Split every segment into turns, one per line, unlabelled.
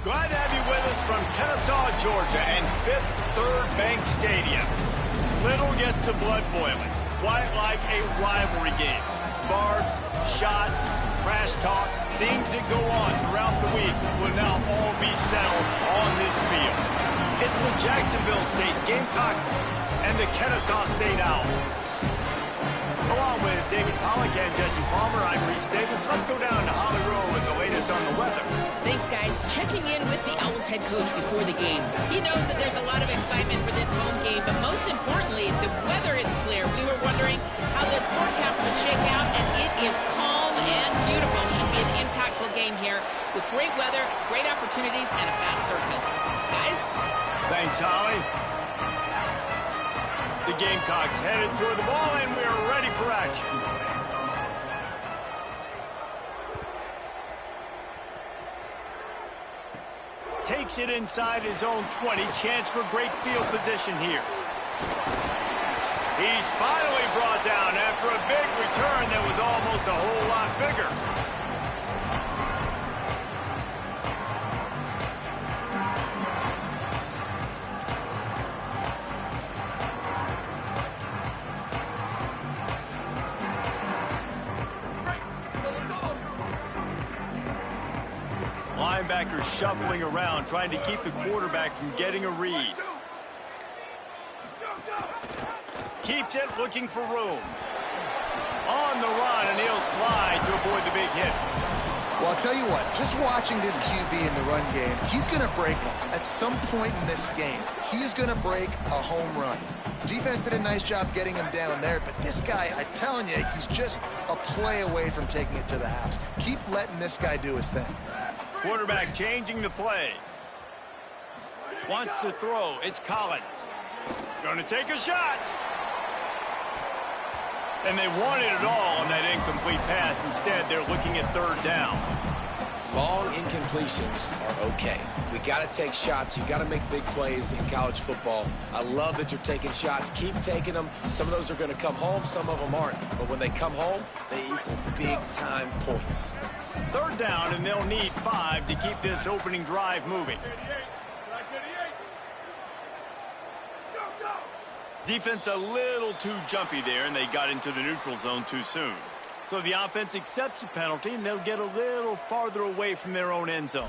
Glad to have you with us from Kennesaw, Georgia, and Fifth Third Bank Stadium. Little gets the blood boiling, quite like a rivalry game. Barbs, shots, trash talk, things that go on throughout the week will now all be settled on this field. It's the Jacksonville State Gamecocks and the Kennesaw State Owls. Along with David Pollock and Jesse Palmer, I'm Reese Davis. Let's go down to Holly Rowe with the latest on the weather.
Thanks, guys. Checking in with the Owls head coach before the game. He knows that there's a lot of excitement for this home game, but most importantly, the weather is clear. We were wondering how the forecast would shake out, and it is calm and beautiful. Should be an impactful game here with great weather, great opportunities, and a fast surface. Guys?
Thanks, Holly. The Gamecocks headed toward the ball, and we are ready for action. Takes it inside his own 20. Chance for great field position here. He's finally brought down after a big return that was almost a whole lot bigger. Linebacker shuffling around, trying to keep the quarterback from getting a read. Keeps it, looking for room. On the run, and he'll slide to avoid the big hit.
Well, I'll tell you what, just watching this QB in the run game, he's going to break one. At some point in this game, he is going to break a home run. Defense did a nice job getting him down there, but this guy, I'm telling you, he's just a play away from taking it to the house. Keep letting this guy do his thing.
Quarterback changing the play. Wants to throw. It's Collins. Going to take a shot. And they wanted it all on that incomplete pass. Instead, they're looking at third down.
Long incompletions are okay. We got to take shots. You got to make big plays in college football. I love that you're taking shots. Keep taking them. Some of those are going to come home. Some of them aren't. But when they come home, they equal big-time points.
Third down, and they'll need 5 to keep this opening drive moving. Defense a little too jumpy there, and they got into the neutral zone too soon. So the offense accepts the penalty, and they'll get a little farther away from their own end zone.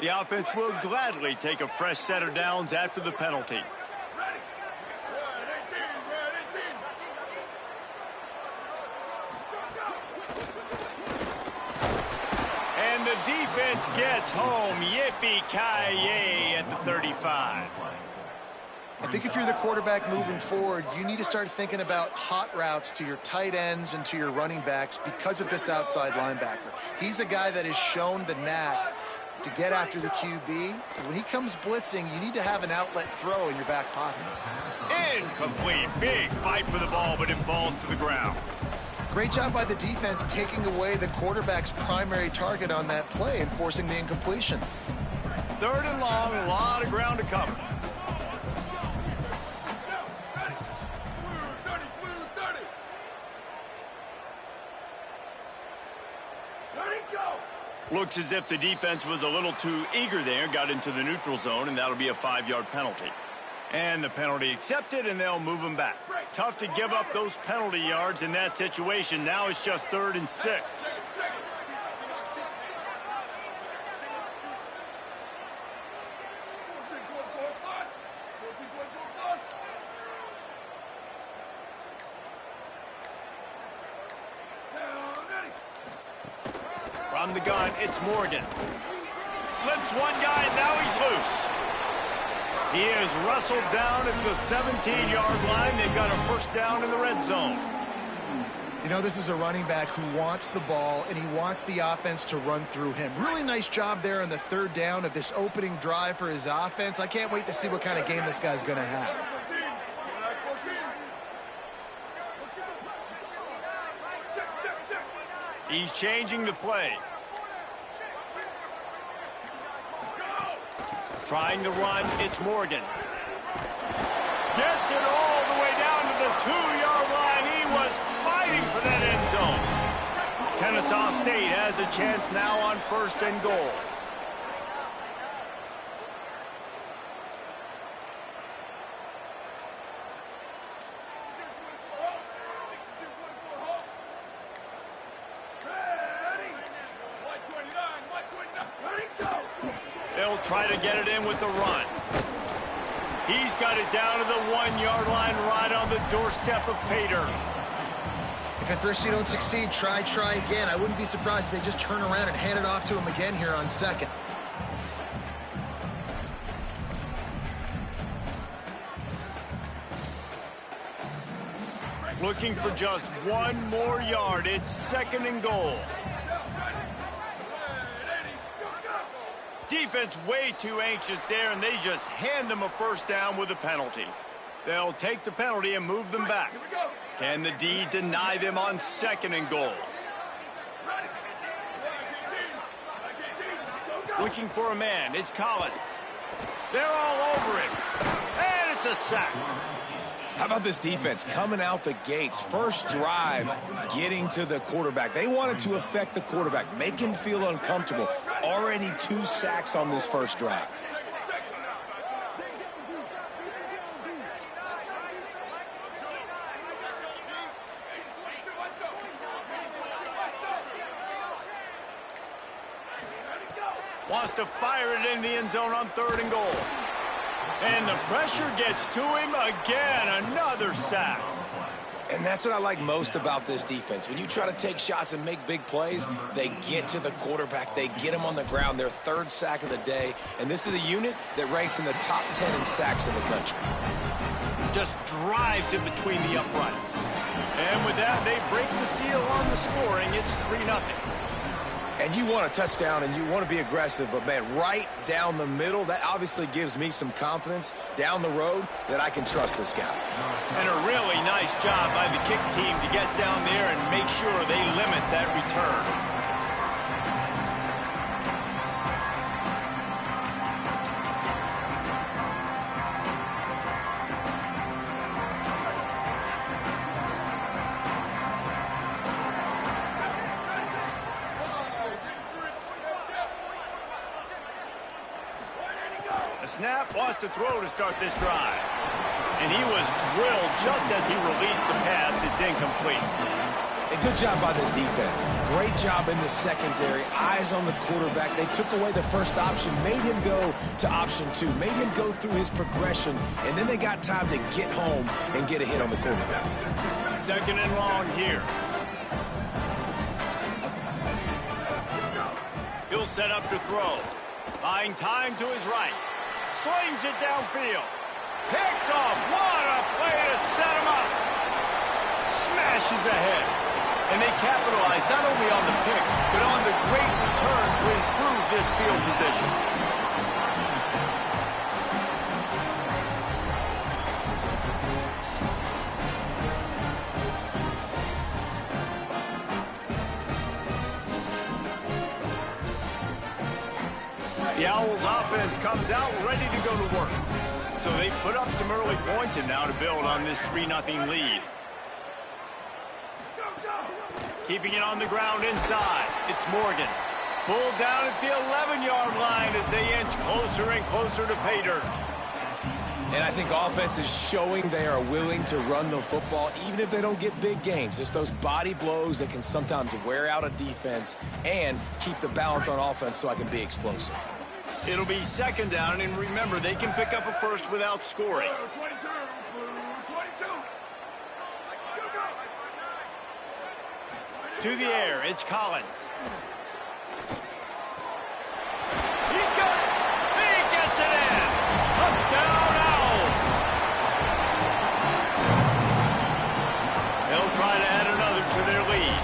The offense will gladly take a fresh set of downs after the penalty. And the defense gets home. Yippee-ki-yay at the 35.
I think if you're the quarterback moving forward, you need to start thinking about hot routes to your tight ends and to your running backs because of this outside linebacker. He's a guy that has shown the knack to get after the QB. When he comes blitzing, you need to have an outlet throw in your back pocket.
Incomplete. Big fight for the ball, but it falls to the ground.
Great job by the defense taking away the quarterback's primary target on that play and forcing the incompletion.
Third and long, a lot of ground to cover. Looks as if the defense was a little too eager there, got into the neutral zone, and that'll be a 5-yard penalty. And the penalty accepted, and they'll move them back. Tough to give up those penalty yards in that situation. Now it's just 3rd and 6. From the gun, it's Morgan. Slips one guy, and now he's loose. He is wrestled down at the 17-yard line. They've got a first down in the red zone.
You know, this is a running back who wants the ball, and he wants the offense to run through him. Really nice job there on the third down of this opening drive for his offense. I can't wait to see what kind of game this guy's going to have.
He's changing the play. Trying to run, it's Morgan. Gets it all the way down to the 2-yard line. He was fighting for that end zone. Kennesaw State has a chance now on 1st and goal. They'll try to get it in with the run. He's got it down to the 1-yard line right on the doorstep of Pater.
If at first you don't succeed, try again. I wouldn't be surprised if they just turn around and hand it off to him again here on 2nd.
Looking for just 1 more yard. It's 2nd and goal. Defense way too anxious there, and they just hand them a first down with a penalty. They'll take the penalty and move them back. Can the D deny them on 2nd and goal? Looking for a man. It's Collins. They're all over him. And it's a sack.
How about this defense coming out the gates? First drive, getting to the quarterback. They wanted to affect the quarterback, make him feel uncomfortable. Already 2 sacks on this first drive.
Wants to fire it in the end zone on 3rd and goal. And the pressure gets to him again. Another sack.
And that's what I like most about this defense. When you try to take shots and make big plays, they get to the quarterback. They get him on the ground. Their third sack of the day. And this is a unit that ranks in the top 10 in sacks in the country.
Just drives it between the uprights. And with that, they break the seal on the scoring. It's 3-0.
And you want a touchdown and you want to be aggressive, but, man, right down the middle, that obviously gives me some confidence down the road that I can trust this guy.
And a really nice job by the kick team to get down there and make sure they limit that return. The snap wants to throw to start this drive. And he was drilled just as he released the pass. It's incomplete.
A good job by this defense. Great job in the secondary. Eyes on the quarterback. They took away the first option, made him go to option 2, made him go through his progression, and then they got time to get home and get a hit on the quarterback.
2nd and long here. He'll set up to throw. Buying time to his right. Slings it downfield. Picked off. What a play to set him up. Smashes ahead. And they capitalize not only on the pick, but on the great return to improve this field position. The Owls offense comes out ready to go to work. So they put up some early points and now to build on this 3-0 lead. Keeping it on the ground inside. It's Morgan. Pulled down at the 11-yard line as they inch closer and closer to pay dirt.
And I think offense is showing they are willing to run the football even if they don't get big gains. Just those body blows that can sometimes wear out a defense and keep the balance on offense so I can be explosive.
It'll be 2nd down, and remember, they can pick up a first without scoring. To the air, it's Collins. He's got it. He gets it in. Touchdown, Owls. They'll try to add another to their lead.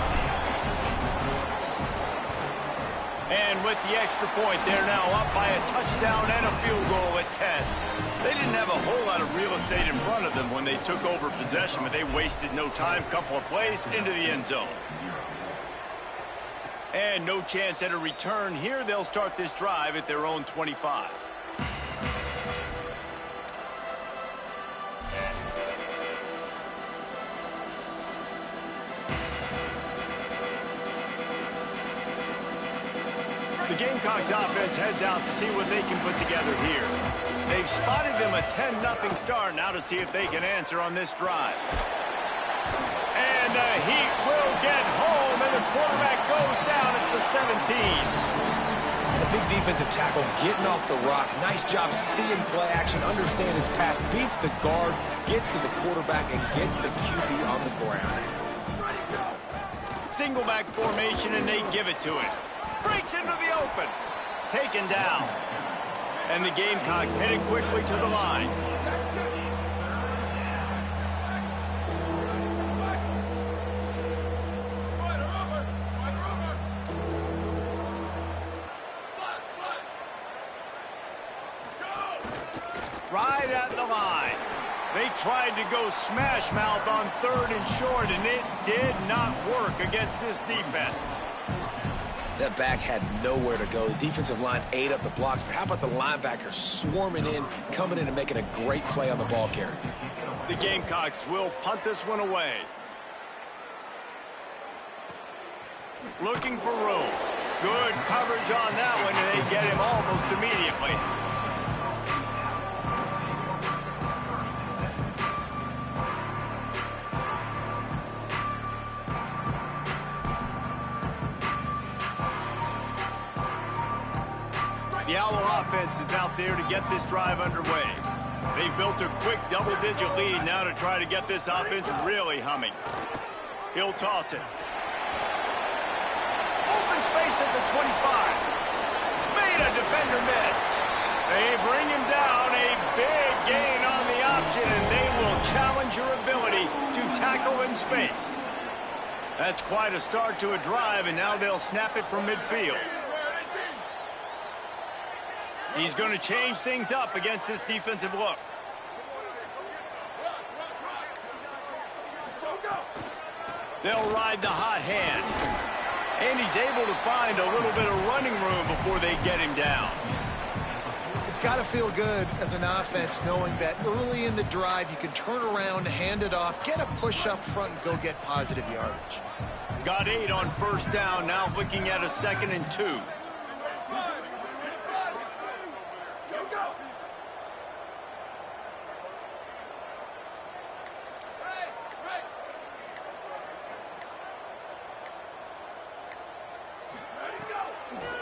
And with the extra point, they're now up by a touchdown and a field goal at 10. They didn't have a whole lot of real estate in front of them when they took over possession, but they wasted no time. Couple of plays into the end zone. And no chance at a return here. They'll start this drive at their own 25. The Gamecocks offense heads out to see what they can put together here. They've spotted them a 10-0 start. Now to see if they can answer on this drive. And the Heat will get home, and the quarterback goes down at the 17.
And a big defensive tackle getting off the rock. Nice job seeing play action, understand his pass, beats the guard, gets to the quarterback, and gets the QB on the ground.
Single back formation, and they give it to him. Breaks into the open. Taken down. And the Gamecocks headed quickly to the line. Right at the line. They tried to go smash mouth on 3rd and short, and it did not work against this defense.
That back had nowhere to go. The defensive line ate up the blocks, but how about the linebackers swarming in, coming in and making a great play on the ball carrier?
The Gamecocks will punt this one away. Looking for room. Good coverage on that one, and they get him almost immediately. The Owl offense is out there to get this drive underway. They've built a quick double-digit lead now to try to get this offense really humming. He'll toss it. Open space at the 25. Made a defender miss. They bring him down. A big gain on the option, and they will challenge your ability to tackle in space. That's quite a start to a drive, and now they'll snap it from midfield. He's going to change things up against this defensive look. They'll ride the hot hand. And he's able to find a little bit of running room before they get him down.
It's got to feel good as an offense knowing that early in the drive you can turn around, hand it off, get a push up front, and go get positive yardage.
Got 8 on first down, now looking at a 2nd and 2.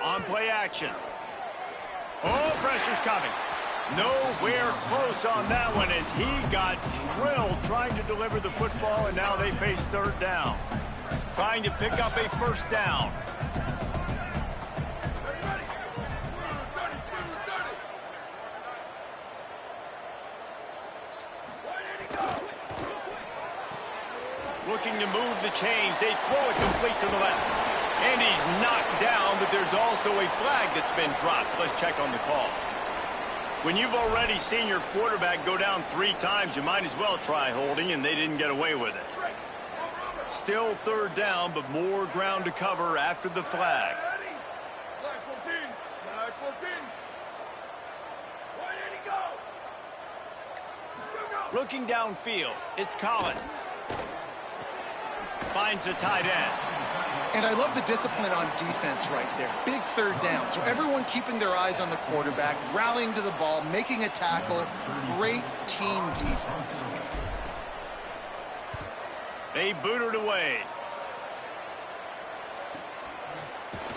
On play action. Oh, pressure's coming. Nowhere close on that one as he got drilled trying to deliver the football, and now they face 3rd down. Trying to pick up a 1st down. Looking to move the chains. They throw it complete to the left. And he's knocked down, but there's also a flag that's been dropped. Let's check on the call. When you've already seen your quarterback go down 3 times, you might as well try holding, and they didn't get away with it. Still 3rd down, but more ground to cover after the flag. Looking downfield, it's Collins. Finds the tight end.
And I love the discipline on defense right there. Big 3rd down. So everyone keeping their eyes on the quarterback, rallying to the ball, making a tackle. Great team defense.
They boot it away.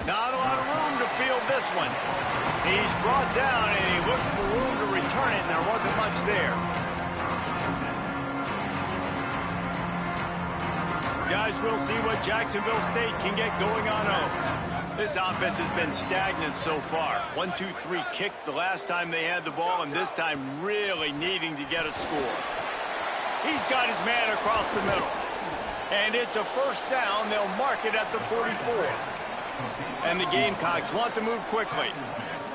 Not a lot of room to field this one. He's brought down, and he looked for room to return it, and there wasn't much there. Guys, we'll see what Jacksonville State can get going on home. This offense has been stagnant so far. 1-2-3 kick the last time they had the ball, and this time really needing to get a score. He's got his man across the middle. And it's a 1st down. They'll mark it at the 44. And the Gamecocks want to move quickly.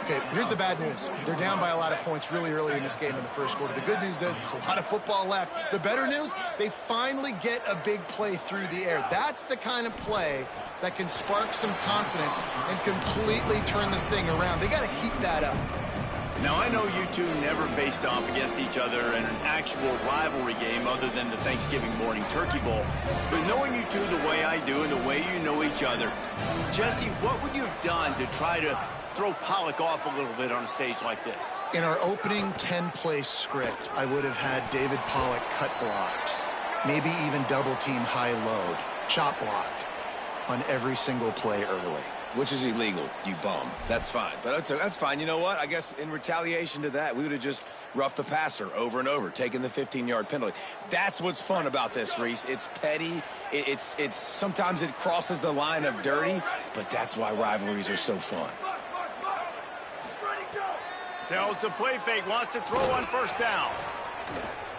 Okay, here's the bad news. They're down by a lot of points really early in this game in the 1st quarter. The good news is there's a lot of football left. The better news, they finally get a big play through the air. That's the kind of play that can spark some confidence and completely turn this thing around. They got to keep that up.
Now, I know you two never faced off against each other in an actual rivalry game other than the Thanksgiving morning turkey bowl. But knowing you two the way I do and the way you know each other, Jesse, what would you have done to try to throw Pollock off a little bit on a stage like this?
In our opening 10-play script, I would have had David Pollock cut blocked, maybe even double-team high-load, chop blocked on every single play early.
Which is illegal, you bum. That's fine. But that's fine. You know what? I guess in retaliation to that, we would have just roughed the passer over and over, taking the 15-yard penalty. That's what's fun about this, Reese. It's petty. It's sometimes it crosses the line of dirty, but that's why rivalries are so fun.
Tells the play fake, wants to throw on 1st down.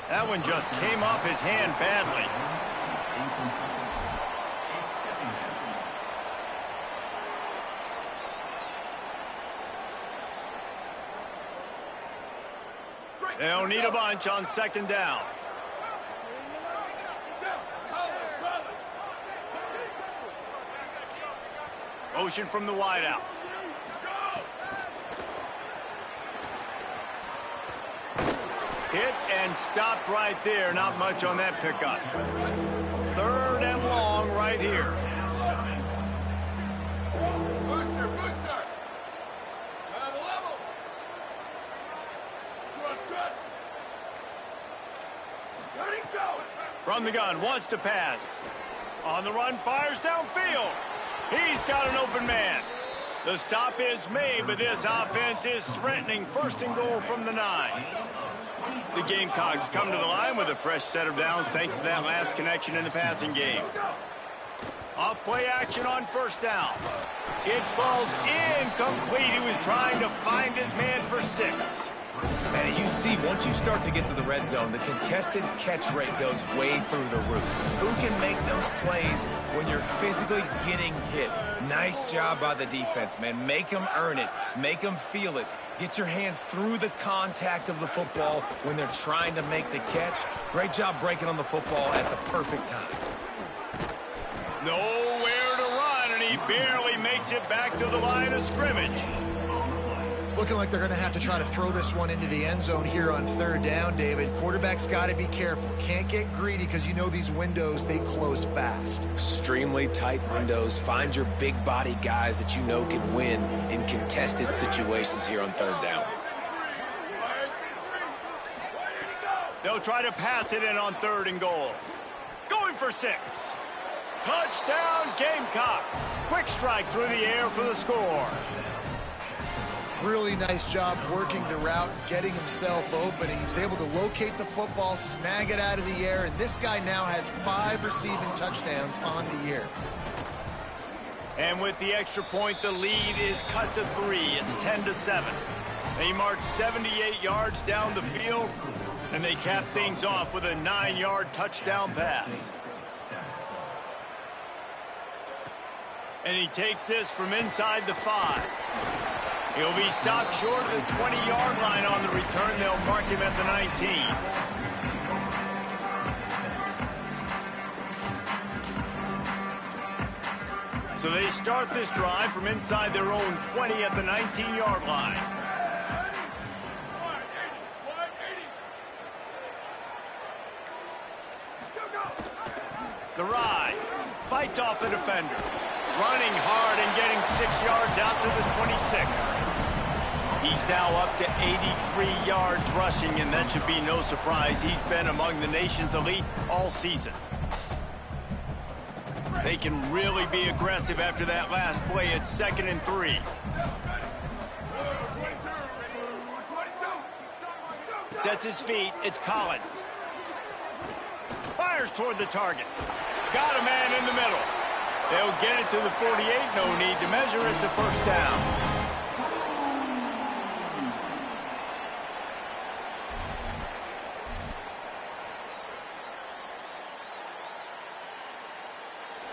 That one just came off his hand badly. They'll need a bunch on 2nd down. Motion from the wideout. Hit and stopped right there. Not much on that pickup. 3rd and long right here. From the gun, wants to pass. On the run, fires downfield. He's got an open man. The stop is made, but this offense is threatening 1st and goal from the 9. The Gamecocks come to the line with a fresh set of downs thanks to that last connection in the passing game. Off play action on first down. It falls incomplete. He was trying to find his man for 6.
And you see, once you start to get to the red zone, the contested catch rate goes way through the roof. Who can make those plays when you're physically getting hit? Nice job by the defense, man. Make them earn it. Make them feel it. Get your hands through the contact of the football when they're trying to make the catch. Great job breaking on the football at the perfect time.
Nowhere to run, and he barely makes it back to the line of scrimmage.
It's looking like they're going to have to try to throw this one into the end zone here on third down, David. Quarterback's got to be careful. Can't get greedy because you know these windows, they close fast.
Extremely tight windows. Find your big body guys that you know can win in contested situations here on third down.
They'll try to pass it in on 3rd and goal. Going for 6. Touchdown, Gamecocks. Quick strike through the air for the score.
Really nice job working the route, getting himself open. He was able to locate the football, snag it out of the air, and this guy now has 5 receiving touchdowns on the year.
And with the extra point, the lead is cut to 3. It's 10-7. They march 78 yards down the field, and they cap things off with a 9-yard touchdown pass. And he takes this from inside the 5. He'll be stopped short of the 20-yard line on the return. They'll mark him at the 19. So they start this drive from inside their own 20 at the 19-yard line. The ride fights off a defender. Running hard and getting 6 yards out to the 26. He's now up to 83 yards rushing, and that should be no surprise. He's been among the nation's elite all season. They can really be aggressive after that last play. It's 2nd and 3. Sets his feet. It's Collins. Fires toward the target. Got a man in the middle. They'll get it to the 48. No need to measure. It's a first down.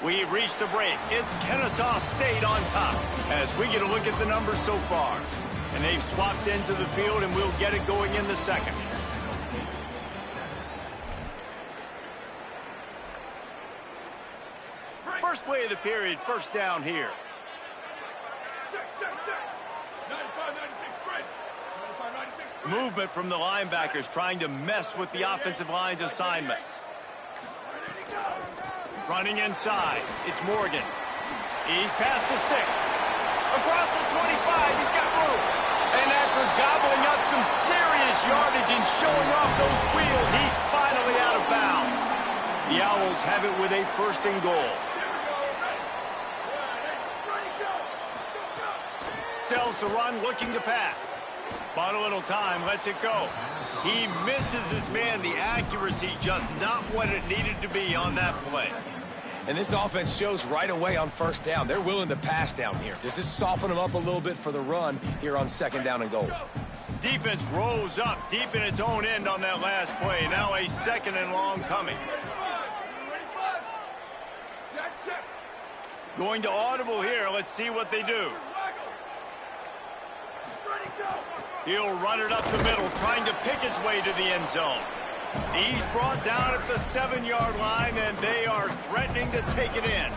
We've reached the break. It's Kennesaw State on top as we get a look at the numbers so far. And they've swapped ends of the field, and we'll get it going in the second. First play of the period, first down here. Movement from the linebackers trying to mess with the offensive line's assignments. Running inside, it's Morgan. He's past the sticks. Across the 25, he's got room. And after gobbling up some serious yardage and showing off those wheels, he's finally out of bounds. The Owls have it with a 1st and goal. Sells the run, looking to pass. Bought a little time, lets it go. He misses his man. The accuracy just not what it needed to be on that play.
And this offense shows right away on first down. They're willing to pass down here. Does this soften them up a little bit for the run here on 2nd down and goal?
Defense rose up deep in its own end on that last play. Now a 2nd and long coming. Going to audible here. Let's see what they do. He'll run it up the middle, trying to pick his way to the end zone. He's brought down at the 7-yard line, and they are threatening to take it in.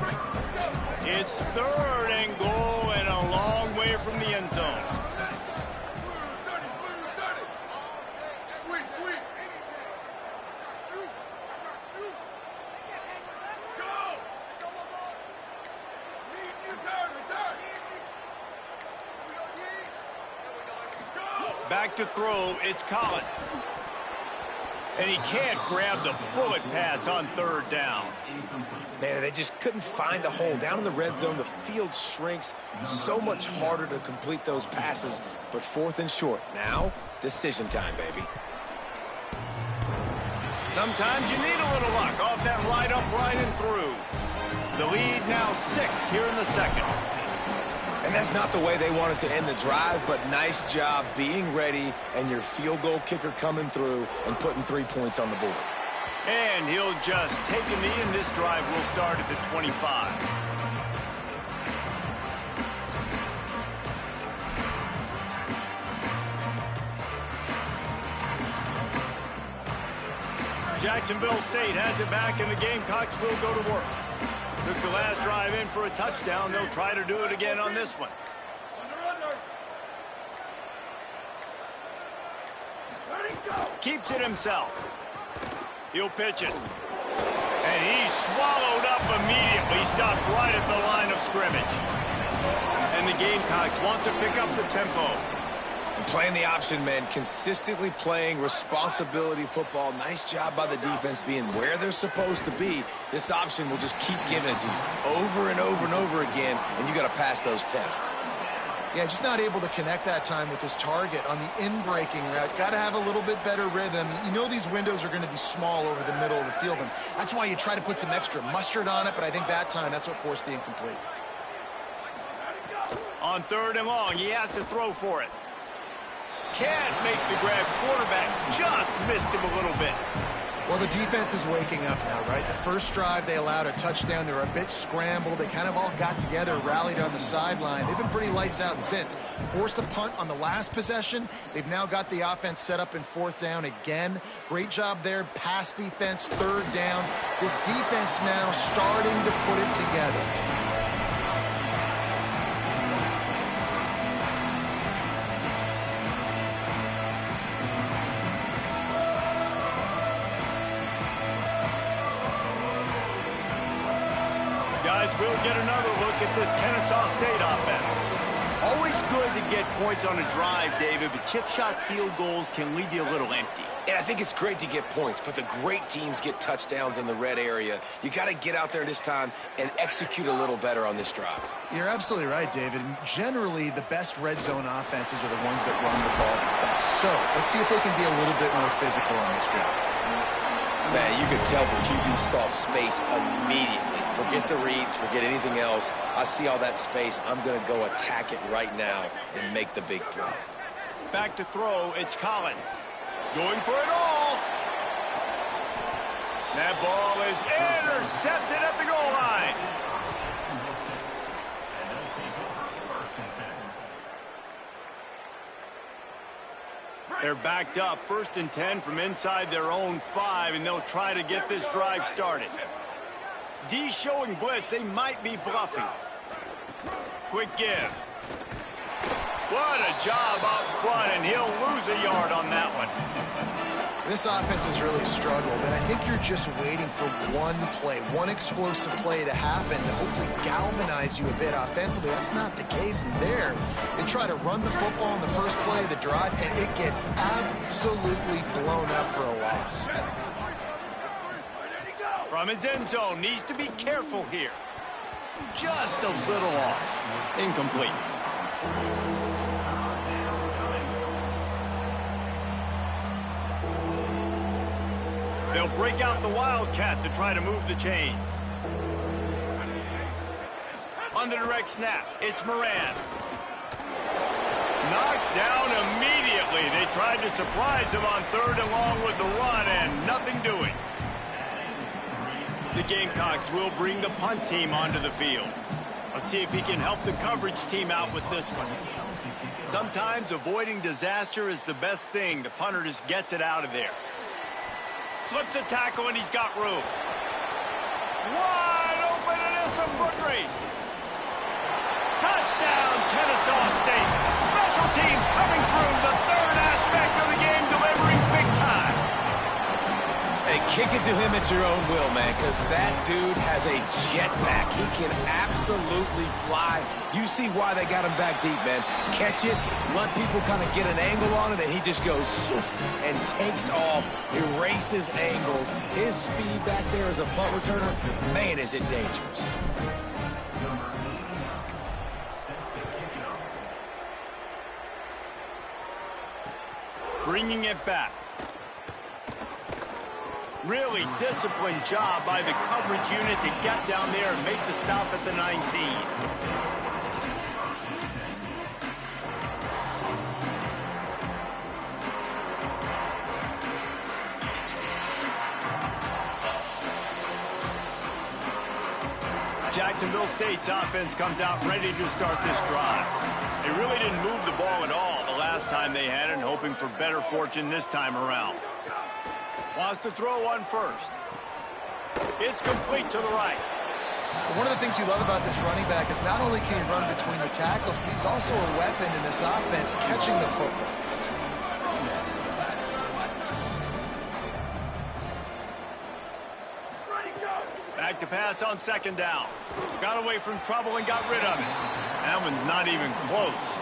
It's 3rd and goal and a long way from the end zone. Back to throw, it's Collins. And he can't grab the bullet pass on 3rd down.
Man, they just couldn't find a hole. Down in the red zone, the field shrinks. So much harder to complete those passes. But 4th and short. Now, decision time, baby.
Sometimes you need a little luck off that right upright and through. The lead now 6 here in the second.
And that's not the way they wanted to end the drive, but nice job being ready and your field goal kicker coming through and putting 3 points on the board.
And he'll just take a knee, and this drive will start at the 25. Jacksonville State has it back, and the Gamecocks will go to work. Took the last drive in for a touchdown. They'll try to do it again on this one. Keeps it himself. He'll pitch it. And he's swallowed up immediately. Stopped right at the line of scrimmage. And the Gamecocks want to pick up the tempo.
And playing the option, man, consistently playing responsibility football. Nice job by the defense being where they're supposed to be. This option will just keep giving it to you over and over and over again, and you got to pass those tests.
Yeah, just not able to connect that time with his target on the in-breaking route. Got to have a little bit better rhythm. You know these windows are going to be small over the middle of the field, and that's why you try to put some extra mustard on it, but I think that time that's what forced the incomplete.
On 3rd and long, he has to throw for it. Can't make the grab. Quarterback just missed him a little bit.
Well, the defense is waking up now, right? The first drive, they allowed a touchdown. They were a bit scrambled. They kind of all got together, rallied on the sideline. They've been pretty lights out since. Forced a punt on the last possession. They've now got the offense set up in 4th down again. Great job there. Pass defense, 3rd down. This defense now starting to put it together.
Guys, we'll get another look at this Kennesaw State offense. Always good to get points on a drive, David, but chip shot field goals can leave you a little empty.
And I think it's great to get points, but the great teams get touchdowns in the red area. You got to get out there this time and execute a little better on this drive.
You're absolutely right, David. And generally, the best red zone offenses are the ones that run the ball best. So let's see if they can be a little bit more physical on this drive.
Man, you could tell the QB saw space immediately. Forget the reads, forget anything else. I see all that space. I'm going to go attack it right now and make the big play.
Back to throw, it's Collins. Going for it all. That ball is intercepted at the goal line. They're backed up, 1st and 10 from inside their own 5, and they'll try to get this drive started. D showing blitz, they might be bluffing. Quick give. What a job up front, and he'll lose a yard on that one.
This offense has really struggled, and I think you're just waiting for one play, one explosive play to happen to hopefully galvanize you a bit offensively. That's not the case there. They try to run the football in the first play of the drive, and it gets absolutely blown up for a loss.
From his end zone, needs to be careful here. Just a little off. Incomplete. They'll break out the Wildcat to try to move the chains. On the direct snap, it's Moran. Knocked down immediately. They tried to surprise him on 3rd and long with the run, and nothing doing. The Gamecocks will bring the punt team onto the field. Let's see if he can help the coverage team out with this one. Sometimes avoiding disaster is the best thing. The punter just gets it out of there. Slips a tackle, and he's got room. Wide open, and it's a foot race. Touchdown, Kennesaw State. Special teams coming through, the 3rd aspect of the game, delivering big time.
Hey, kick it to him at your own will, man, because that dude has a jetpack. He can absolutely fly. You see why they got him back deep, man. Catch it, let people kind of get an angle on it, and he just goes and takes off, erases angles. His speed back there as a punt returner, man, is it dangerous.
Bringing it back. Really disciplined job by the coverage unit to get down there and make the stop at the 19. Jacksonville State's offense comes out ready to start this drive. They really didn't move the ball at all the last time they had it, hoping for better fortune this time around. Wants to throw on first. It's complete to the right.
One of the things you love about this running back is not only can he run between the tackles, but he's also a weapon in this offense catching the football.
Back to pass on second down. Got away from trouble and got rid of it. That one's not even close.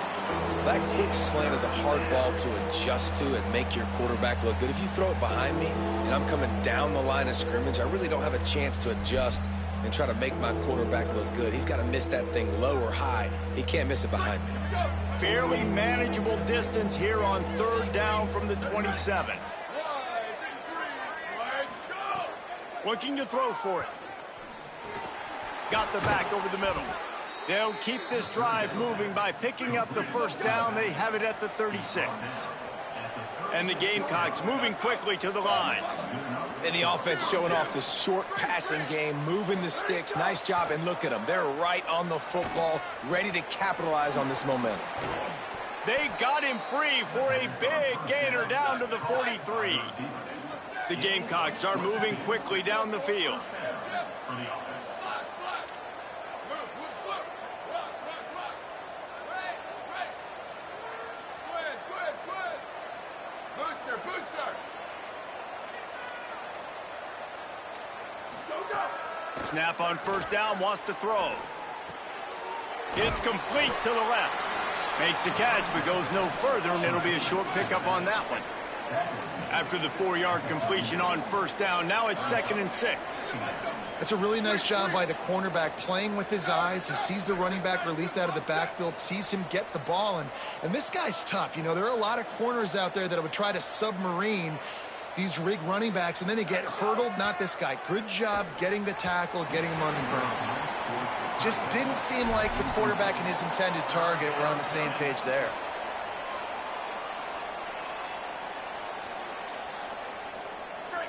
That quick slant is a hard ball to adjust to and make your quarterback look good. If you throw it behind me and I'm coming down the line of scrimmage, I really don't have a chance to adjust and try to make my quarterback look good. He's got to miss that thing low or high. He can't miss it behind me.
Fairly manageable distance here on third down from the 27. Looking to throw for it. Got the back over the middle. They'll keep this drive moving by picking up the first down. They have it at the 36. And the Gamecocks moving quickly to the line.
And the offense showing off the short passing game, moving the sticks. Nice job, and look at them. They're right on the football, ready to capitalize on this momentum.
They got him free for a big gainer down to the 43. The Gamecocks are moving quickly down the field. Snap on first down, wants to throw. It's complete to the left. Makes the catch, but goes no further, and it'll be a short pickup on that one. After the 4-yard completion on first down, now it's 2nd and 6.
That's a really nice job by the cornerback, playing with his eyes. He sees the running back release out of the backfield, sees him get the ball, and this guy's tough. You know, there are a lot of corners out there that would try to submarine these rig running backs, and then they get hurdled. Not this guy. Good job getting the tackle, getting him on the ground. Just didn't seem like the quarterback and his intended target were on the same page there.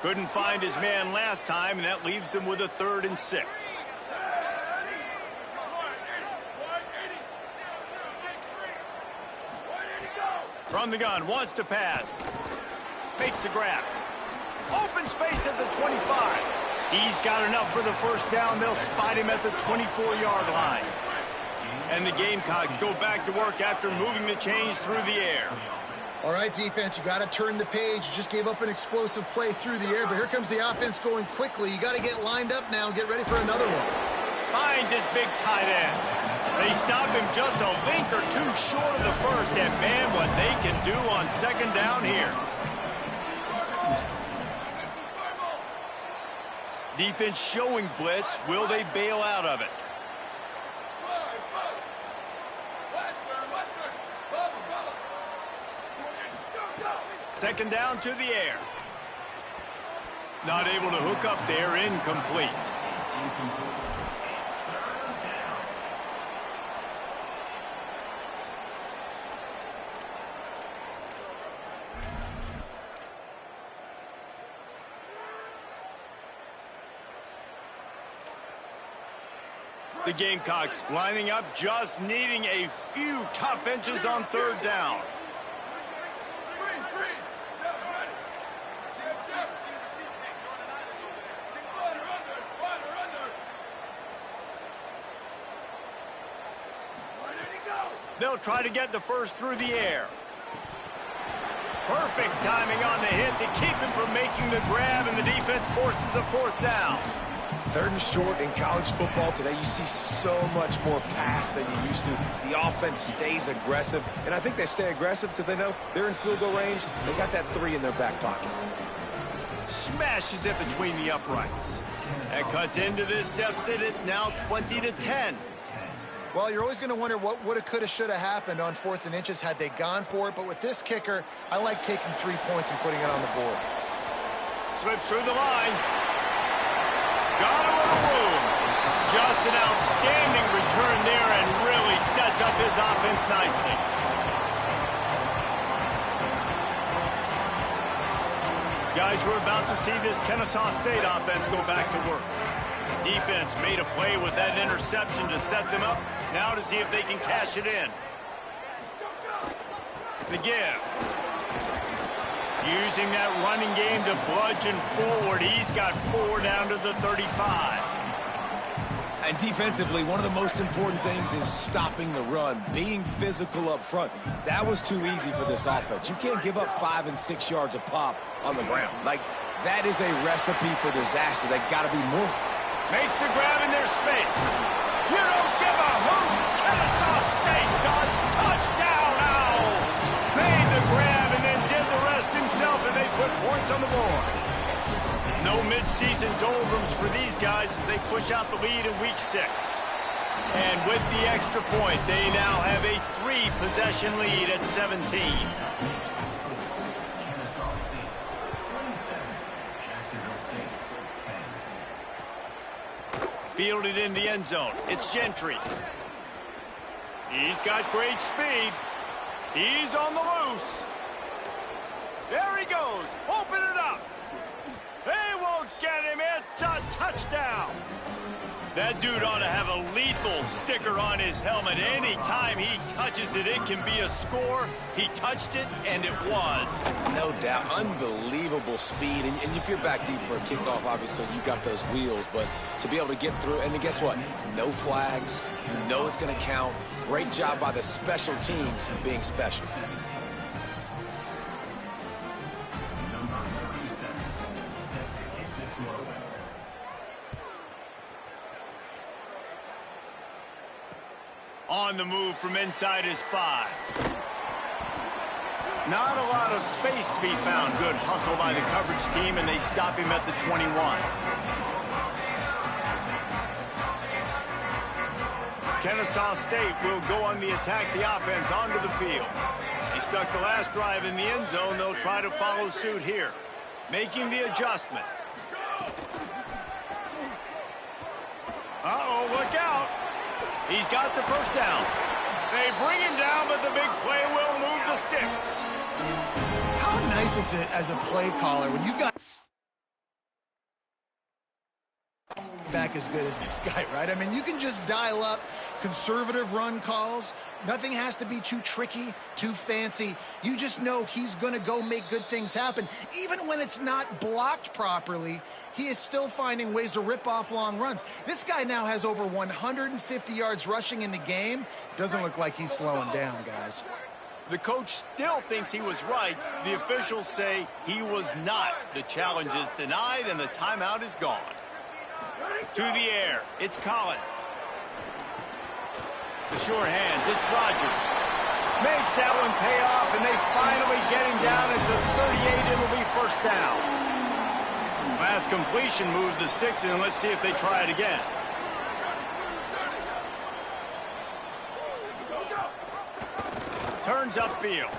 Couldn't find his man last time, and that leaves him with a 3rd and 6. From the gun, wants to pass. Makes the grab. Open space at the 25. He's got enough for the first down. They'll spot him at the 24-yard line. And the Gamecocks go back to work after moving the chains through the air.
All right, defense, you got to turn the page. You just gave up an explosive play through the air, but here comes the offense going quickly. You got to get lined up now and get ready for another one.
Finds his big tight end. They stop him just a link or two short of the first, and man, what they can do on second down here. Defense showing blitz. Will they bail out of it? Second down to the air. Not able to hook up there, incomplete. The Gamecocks lining up, just needing a few tough inches on third down. They'll try to get the first through the air. Perfect timing on the hit to keep him from making the grab, and the defense forces a 4th down.
3rd and short in college football today. You see so much more pass than you used to. The offense stays aggressive, and I think they stay aggressive because they know they're in field goal range. They got that 3 in their back pocket.
Smashes it between the uprights. That cuts into this deficit. It's now 20-10.
Well, you're always going to wonder what woulda, coulda, shoulda happened on 4th and inches had they gone for it. But with this kicker, I like taking 3 points and putting it on the board.
Slips through the line. Got a little room. Just an outstanding return there and really sets up his offense nicely. Guys, we're about to see this Kennesaw State offense go back to work. Defense made a play with that interception to set them up. Now to see if they can cash it in. The give. Using that running game to bludgeon forward. He's got 4 down to the 35.
And defensively, one of the most important things is stopping the run, being physical up front. That was too easy for this offense. You can't give up 5 and 6 yards a pop on the ground. Like, that is a recipe for disaster. They got to be more.
Makes the grab in their space. You don't give a hoot. Kennesaw State does. Touchdown, Owls. Made the grab and then did the rest himself, and they put points on the board. No midseason doldrums for these guys as they push out the lead in week 6. And with the extra point, they now have a 3-possession lead at 17. Fielded in the end zone. It's Gentry. He's got great speed. He's on the loose. There he goes. Open it up. They won't get him. It's a touchdown. That dude ought to have a lethal sticker on his helmet. Anytime he touches it, it can be a score. He touched it, and it was.
No doubt. Unbelievable speed. And if you're back deep for a kickoff, obviously, you got those wheels. But to be able to get through, and then guess what? No flags. You know it's going to count. Great job by the special teams being special.
On the move from inside his 5. Not a lot of space to be found. Good hustle by the coverage team, and they stop him at the 21. Kennesaw State will go on the attack, the offense onto the field. They stuck the last drive in the end zone. They'll try to follow suit here. Making the adjustment. Uh-oh, look out. He's got the first down. They bring him down, but the big play will move the sticks.
How nice is it as a play caller when you've got back as good as this guy, right? I mean, you can just dial up conservative run calls. Nothing has to be too tricky, too fancy. You just know he's going to go make good things happen. Even when it's not blocked properly, he is still finding ways to rip off long runs. This guy now has over 150 yards rushing in the game. Doesn't look like he's slowing down, guys.
The coach still thinks he was right. The officials say he was not. The challenge is denied, and the timeout is gone. To the air, it's Collins. The short hands, it's Rogers. Makes that one pay off, and they finally get him down at the 38. It'll be first down. Last completion moved the sticks in. Let's see if they try it again. Turns upfield.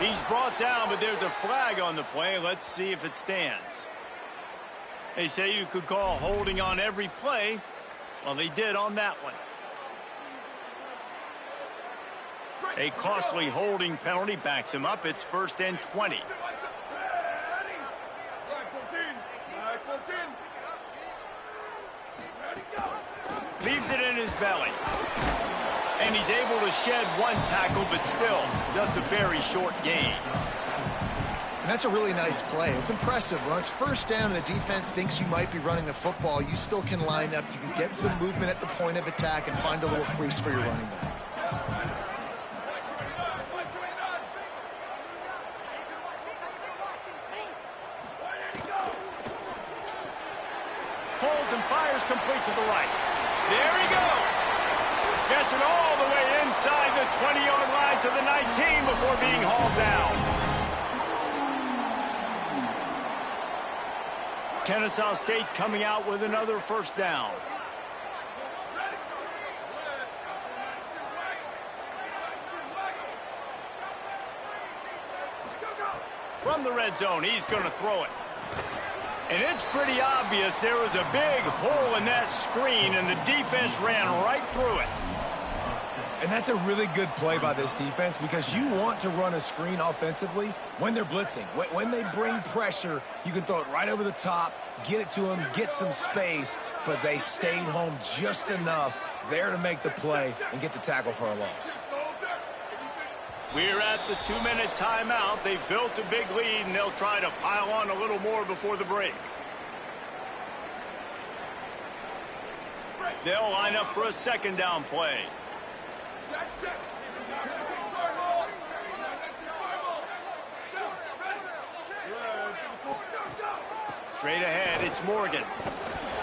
He's brought down, but there's a flag on the play. Let's see if it stands. They say you could call holding on every play. Well, they did on that one. A costly holding penalty backs him up. It's 1st and 20. Leaves it in his belly. And he's able to shed one tackle, but still just a very short gain.
And that's a really nice play. It's impressive. When it's first down and the defense thinks you might be running the football, you still can line up. You can get some movement at the point of attack and find a little crease for your running back.
Holds and fires complete to the right. There he goes. Gets it all the way inside the 20-yard line to the 19 before being hauled down. Kennesaw State coming out with another first down. from the red zone. He's going to throw it. And it's pretty obvious there was a big hole in that screen, and the defense ran right through it.
And that's a really good play by this defense because you want to run a screen offensively when they're blitzing. When they bring pressure, you can throw it right over the top, get it to them, get some space, but they stayed home just enough there to make the play and get the tackle for a loss.
We're at the 2-minute timeout. They've built a big lead, and they'll try to pile on a little more before the break. They'll line up for a second down play. Straight ahead, it's Morgan.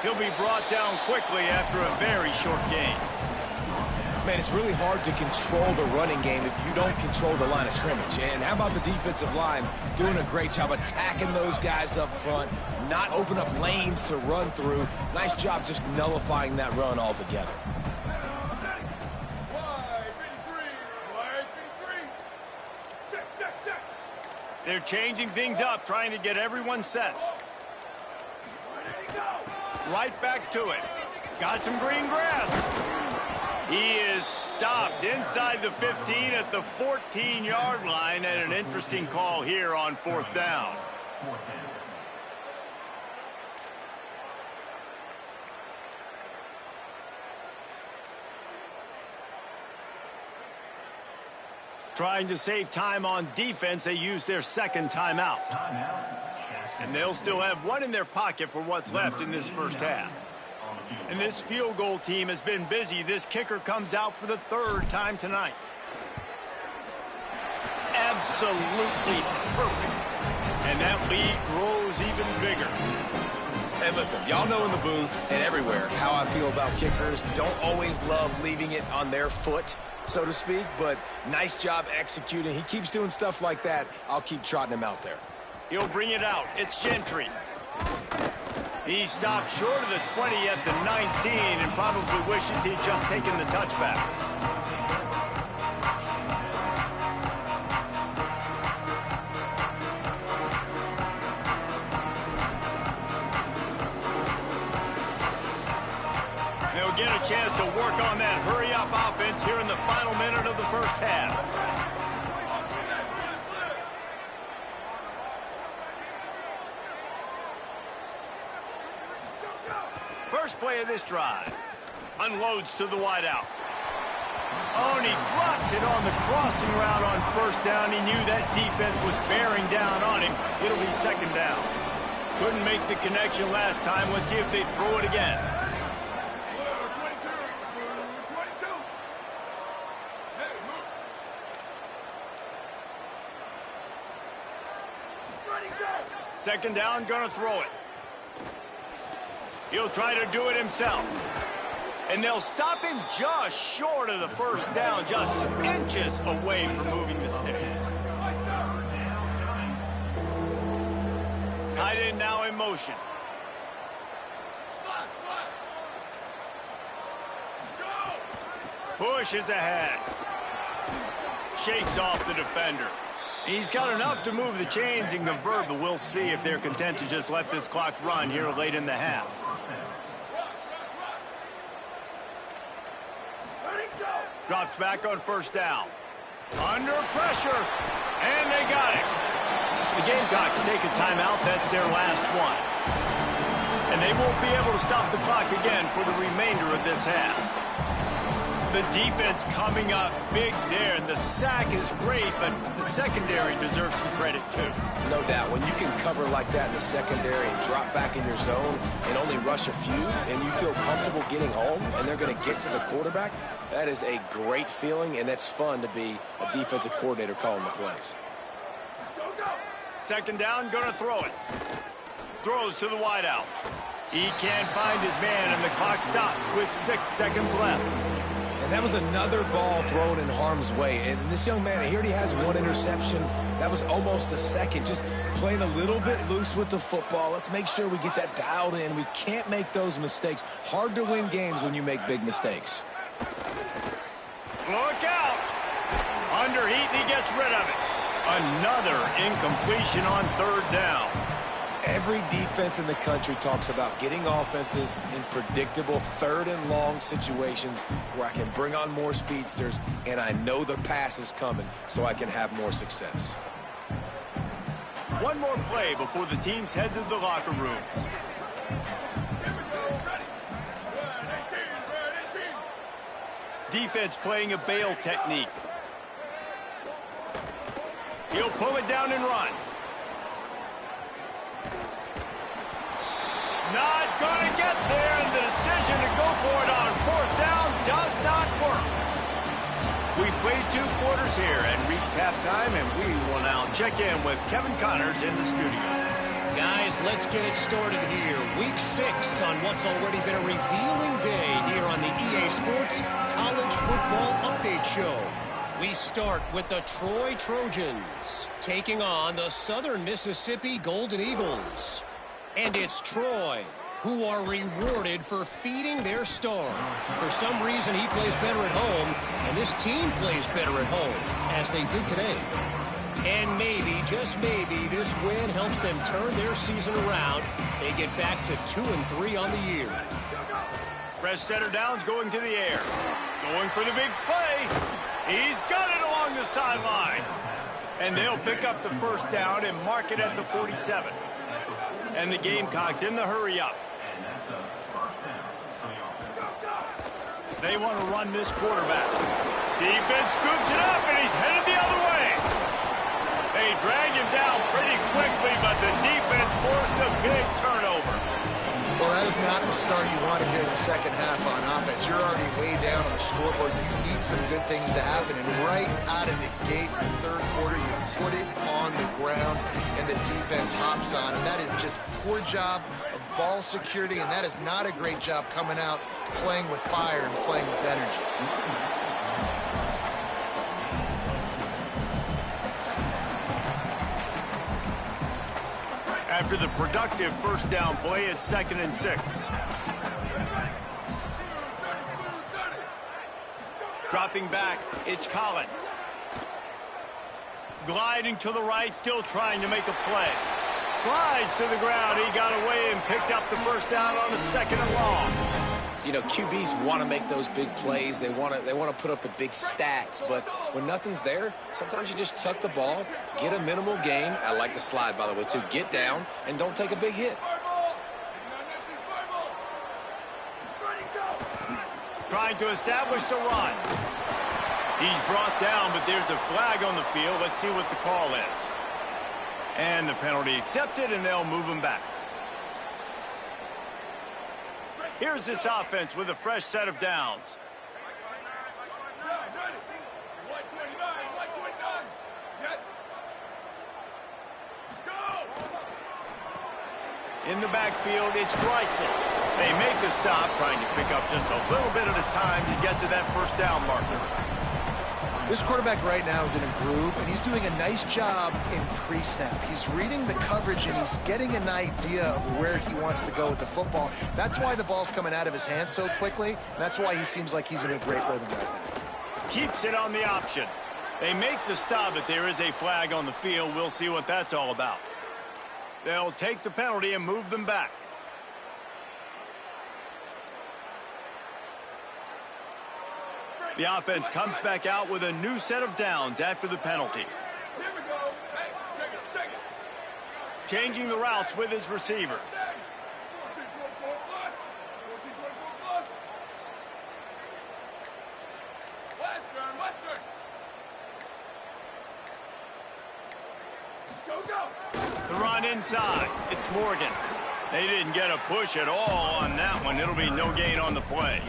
He'll be brought down quickly after a very short gain.
Man, it's really hard to control the running game if you don't control the line of scrimmage. And how about the defensive line doing a great job attacking those guys up front, not open up lanes to run through. Nice job just nullifying that run altogether.
They're changing things up, trying to get everyone set. Right back to it. Got some green grass. He is stopped inside the 15 at the 14-yard line, and an interesting call here on 4th down. Trying to save time on defense, they use their second timeout. And they'll still have one in their pocket for what's left in this first half. And this field goal team has been busy. This kicker comes out for the 3rd time tonight. Absolutely perfect. And that lead grows even bigger.
And listen, y'all know in the booth and everywhere how I feel about kickers. Don't always love leaving it on their foot, so to speak, but nice job executing. He keeps doing stuff like that. I'll keep trotting him out there.
He'll bring it out. It's Gentry. He stopped short of the 20 at the 19 and probably wishes he'd just taken the touchback. They'll get a chance to work on that hurry-up offense here in the final minute of the first half. First play of this drive. Unloads to the wideout. Oh, and he drops it on the crossing route on 1st down. He knew that defense was bearing down on him. It'll be 2nd down. Couldn't make the connection last time. Let's see if they throw it again. Second down, gonna throw it. He'll try to do it himself. And they'll stop him just short of the 1st down, just inches away from moving the sticks. Tight end now in motion. Pushes ahead. Shakes off the defender. He's got enough to move the chains and convert, but we'll see if they're content to just let this clock run here late in the half. Drops back on 1st down. Under pressure, and they got it. The Gamecocks take a timeout. That's their last one. And they won't be able to stop the clock again for the remainder of this half. The defense coming up big there. The sack is great, but the secondary deserves some credit too.
No doubt. When you can cover like that in the secondary and drop back in your zone and only rush a few, and you feel comfortable getting home, and they're going to get to the quarterback, that is a great feeling, and that's fun to be a defensive coordinator calling the plays.
Second down, going to throw it. Throws to the wideout. He can't find his man, and the clock stops with 6 seconds left.
And that was another ball thrown in harm's way. And this young man, he already has one interception. That was almost a second. Just playing a little bit loose with the football. Let's make sure we get that dialed in. We can't make those mistakes. Hard to win games when you make big mistakes.
Look out. Under heat, and he gets rid of it. Another incompletion on third down.
Every defense in the country talks about getting offenses in predictable third and long situations where I can bring on more speedsters and I know the pass is coming so I can have more success.
One more play before the teams head to the locker rooms. Defense playing a bail technique. He'll pull it down and run. Not going to get there, and the decision to go for it on fourth down does not work. We played 2 quarters here and reached halftime, and we will now check in with Kevin Connors in the studio.
Guys, let's get it started here. Week 6 on what's already been a revealing day here on the EA Sports College Football Update Show. We start with the Troy Trojans taking on the Southern Mississippi Golden Eagles. And it's Troy who are rewarded for feeding their star. For some reason, he plays better at home, and this team plays better at home, as they did today. And maybe, just maybe, this win helps them turn their season around. They get back to 2-3 on the year.
Fresh center downs going to the air. Going for the big play. He's got it along the sideline. And they'll pick up the first down and mark it at the 47. And the Gamecocks in the hurry up. They want to run this quarterback. Defense scoops it up, and he's headed the other way. They drag him down pretty quickly, but the defense forced a big turnover.
Well, that is not the start you wanted here in the second half on offense. You're already way down on the scoreboard. You need some good things to happen. And right out of the gate in the third quarter, you put it on the ground, and the defense hops on. And that is just poor job of ball security, and that is not a great job coming out, playing with fire and playing with energy.
After the productive first down play, it's 2nd and 6. Dropping back, it's Collins. Gliding to the right, still trying to make a play. Slides to the ground. He got away and picked up the first down on a 2nd and long.
You know, QBs want to make those big plays. They want to put up the big stats. But when nothing's there, sometimes you just tuck the ball, get a minimal gain. I like the slide, by the way, too. Get down and don't take a big hit.
Trying to establish the run. He's brought down, but there's a flag on the field. Let's see what the call is. And the penalty accepted, and they'll move him back. Here's this offense with a fresh set of downs. In the backfield, it's Bryson. They make the stop, trying to pick up just a little bit at a time to get to that first down marker.
This quarterback right now is in a groove, and he's doing a nice job in pre-snap. He's reading the coverage, and he's getting an idea of where he wants to go with the football. That's why the ball's coming out of his hands so quickly, and that's why he seems like he's in a great rhythm right now.
Keeps it on the option. They make the stop, but there is a flag on the field. We'll see what that's all about. They'll take the penalty and move them back. The offense comes back out with a new set of downs after the penalty. Changing the routes with his receivers. The run inside. It's Morgan. They didn't get a push at all on that one. It'll be no gain on the play.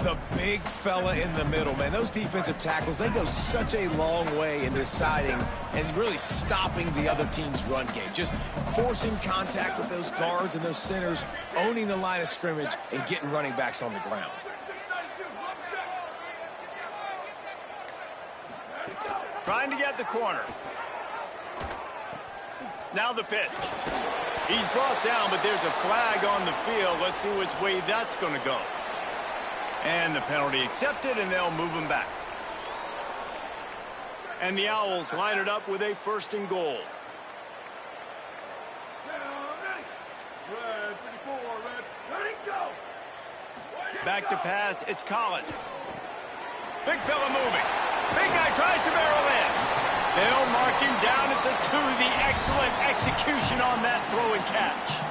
The big fella in the middle, man. Those defensive tackles, they go such a long way in deciding and really stopping the other team's run game. Just forcing contact with those guards and those centers, owning the line of scrimmage, and getting running backs on the ground.
Trying to get the corner. Now the pitch. He's brought down, but there's a flag on the field. Let's see which way that's going to go. And the penalty accepted, and they'll move him back. And the Owls line it up with a 1st and goal. Back to pass, it's Collins. Big fella moving. Big guy tries to barrel in. They'll mark him down at the 2. The excellent execution on that throw and catch.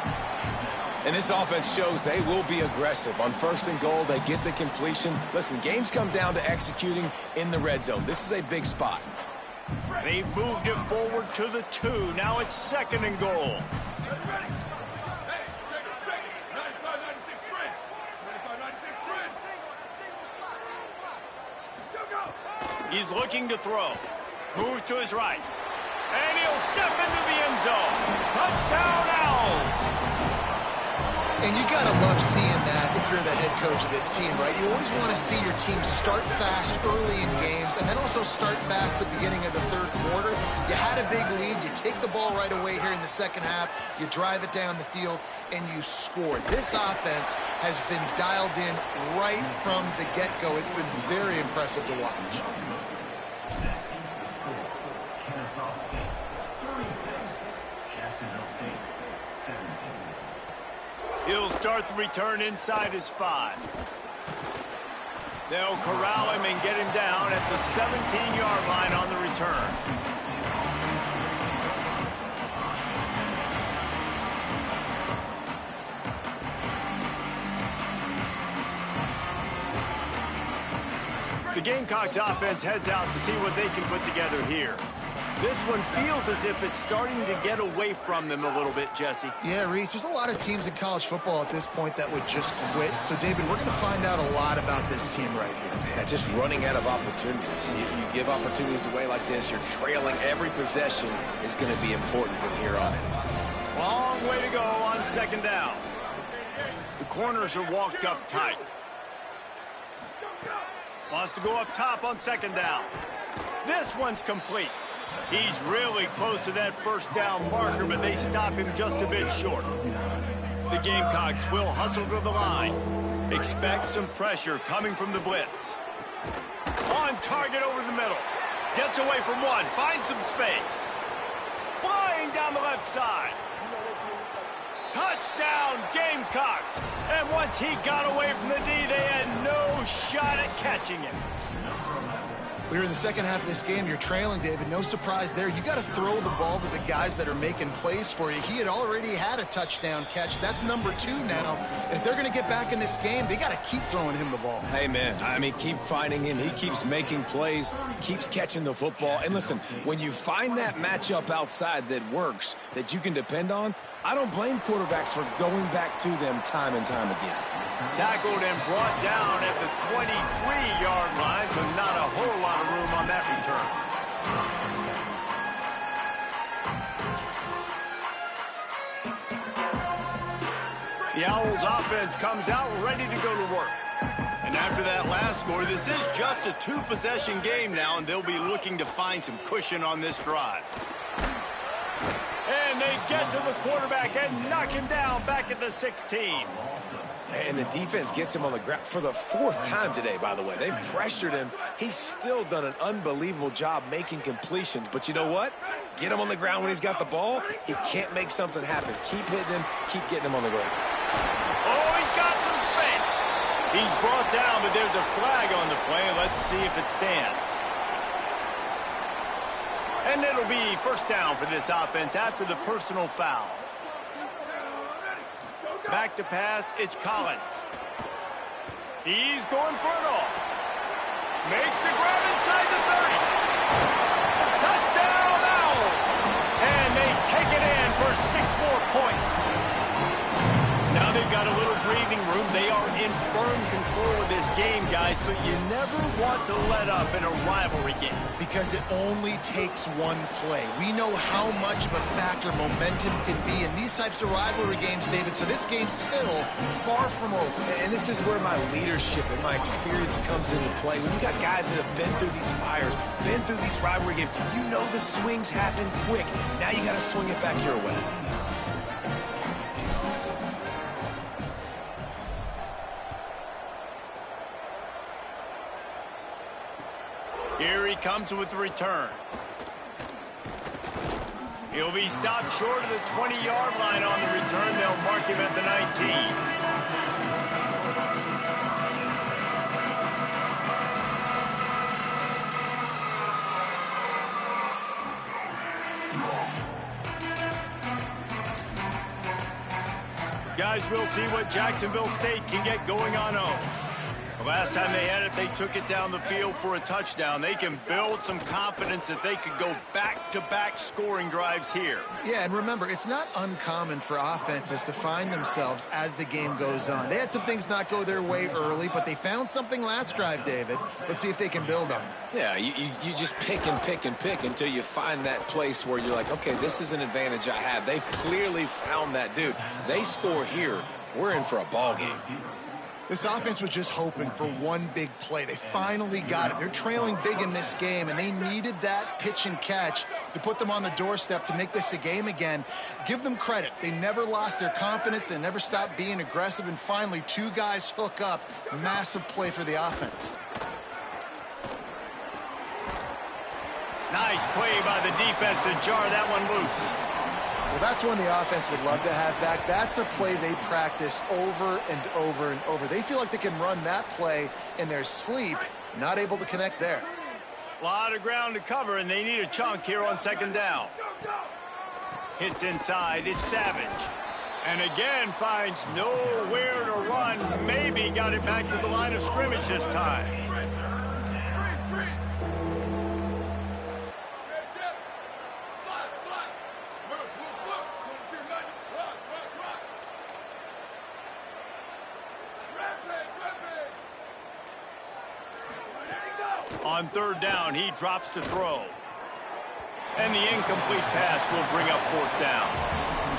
And this offense shows they will be aggressive. On 1st and goal, they get the completion. Listen, games come down to executing in the red zone. This is a big spot.
They've moved it forward to the 2. Now it's 2nd and goal. He's looking to throw. Move to his right. And he'll step into the end zone. Touchdown, Owls!
And you got to love seeing that if you're the head coach of this team, right? You always want to see your team start fast early in games and then also start fast at the beginning of the 3rd quarter. You had a big lead. You take the ball right away here in the 2nd half. You drive it down the field, and you score. This offense has been dialed in right from the get-go. It's been very impressive to watch.
Kennesaw St, 36, Jax St, 17.
He'll start the return inside his 5. They'll corral him and get him down at the 17-yard line on the return. The Gamecocks offense heads out to see what they can put together here. This one feels as if it's starting to get away from them a little bit, Jesse.
Yeah, Reese, there's a lot of teams in college football at this point that would just quit. So, David, we're going to find out a lot about this team right here.
Yeah, just running out of opportunities. You give opportunities away like this, you're trailing. Every possession is going to be important from here on in.
Long way to go on 2nd down. The corners are walked up tight. Wants to go up top on 2nd down. This one's complete. He's really close to that 1st down marker, but they stop him just a bit short. The Gamecocks will hustle to the line. Expect some pressure coming from the blitz. On target over the middle. Gets away from one. Finds some space. Flying down the left side. Touchdown, Gamecocks. And once he got away from the D, they had no shot at catching him.
We're in the 2nd half of this game. You're trailing, David. No surprise there. You got to throw the ball to the guys that are making plays for you. He had already had a touchdown catch. That's number 2 now. And if they're going to get back in this game, they got to keep throwing him the ball.
Hey, man, I mean, keep finding him. He keeps making plays, keeps catching the football. And listen, when you find that matchup outside that works, that you can depend on, I don't blame quarterbacks for going back to them time and time again.
Tackled and brought down at the 23-yard line, so not a whole lot of room on that return. The Owls offense comes out ready to go to work. And after that last score, this is just a 2-possession game now, and they'll be looking to find some cushion on this drive. And they get to the quarterback and knock him down back at the 16.
And the defense gets him on the ground for the 4th time today, by the way. They've pressured him. He's still done an unbelievable job making completions. But you know what? Get him on the ground when he's got the ball. He can't make something happen. Keep hitting him. Keep getting him on the ground.
Oh, he's got some space. He's brought down, but there's a flag on the play. Let's see if it stands. And it'll be 1st down for this offense after the personal foul. Back to pass, it's Collins. He's going for it all. Makes the grab inside the 30. Touchdown, Owls! And they take it in for 6 more points. Now they've got a little breathing room. They are in firm control of this game, guys, but you never want to let up in a rivalry game.
Because it only takes one play. We know how much of a factor momentum can be in these types of rivalry games, David, so this game's still far from over.
And this is where my leadership and my experience comes into play. When you got guys that have been through these fires, been through these rivalry games, you know the swings happen quick. Now you got to swing it back your way.
Here he comes with the return. He'll be stopped short of the 20-yard line on the return. They'll mark him at the 19. Guys, we'll see what Jacksonville State can get going on home. The last time they had it, they took it down the field for a touchdown. They can build some confidence that they could go back-to-back scoring drives here.
Yeah, and remember, it's not uncommon for offenses to find themselves as the game goes on. They had some things not go their way early, but they found something last drive, David. Let's see if they can build on it.
Yeah, you just pick and pick and pick until you find that place where you're like, okay, this is an advantage I have. They clearly found that dude. They score here, we're in for a ball game.
This offense was just hoping for one big play. They finally got it. They're trailing big in this game, and they needed that pitch and catch to put them on the doorstep to make this a game again. Give them credit. They never lost their confidence. They never stopped being aggressive, and finally, two guys hook up. Massive play for the offense.
Nice play by the defense to jar that one loose.
Well, that's one the offense would love to have back. That's a play they practice over and over and over. They feel like they can run that play in their sleep, not able to connect there.
A lot of ground to cover, and they need a chunk here on second down. Hits inside, it's Savage. And again finds nowhere to run. Maybe got it back to the line of scrimmage this time. On third down, he drops to throw. And the incomplete pass will bring up fourth down.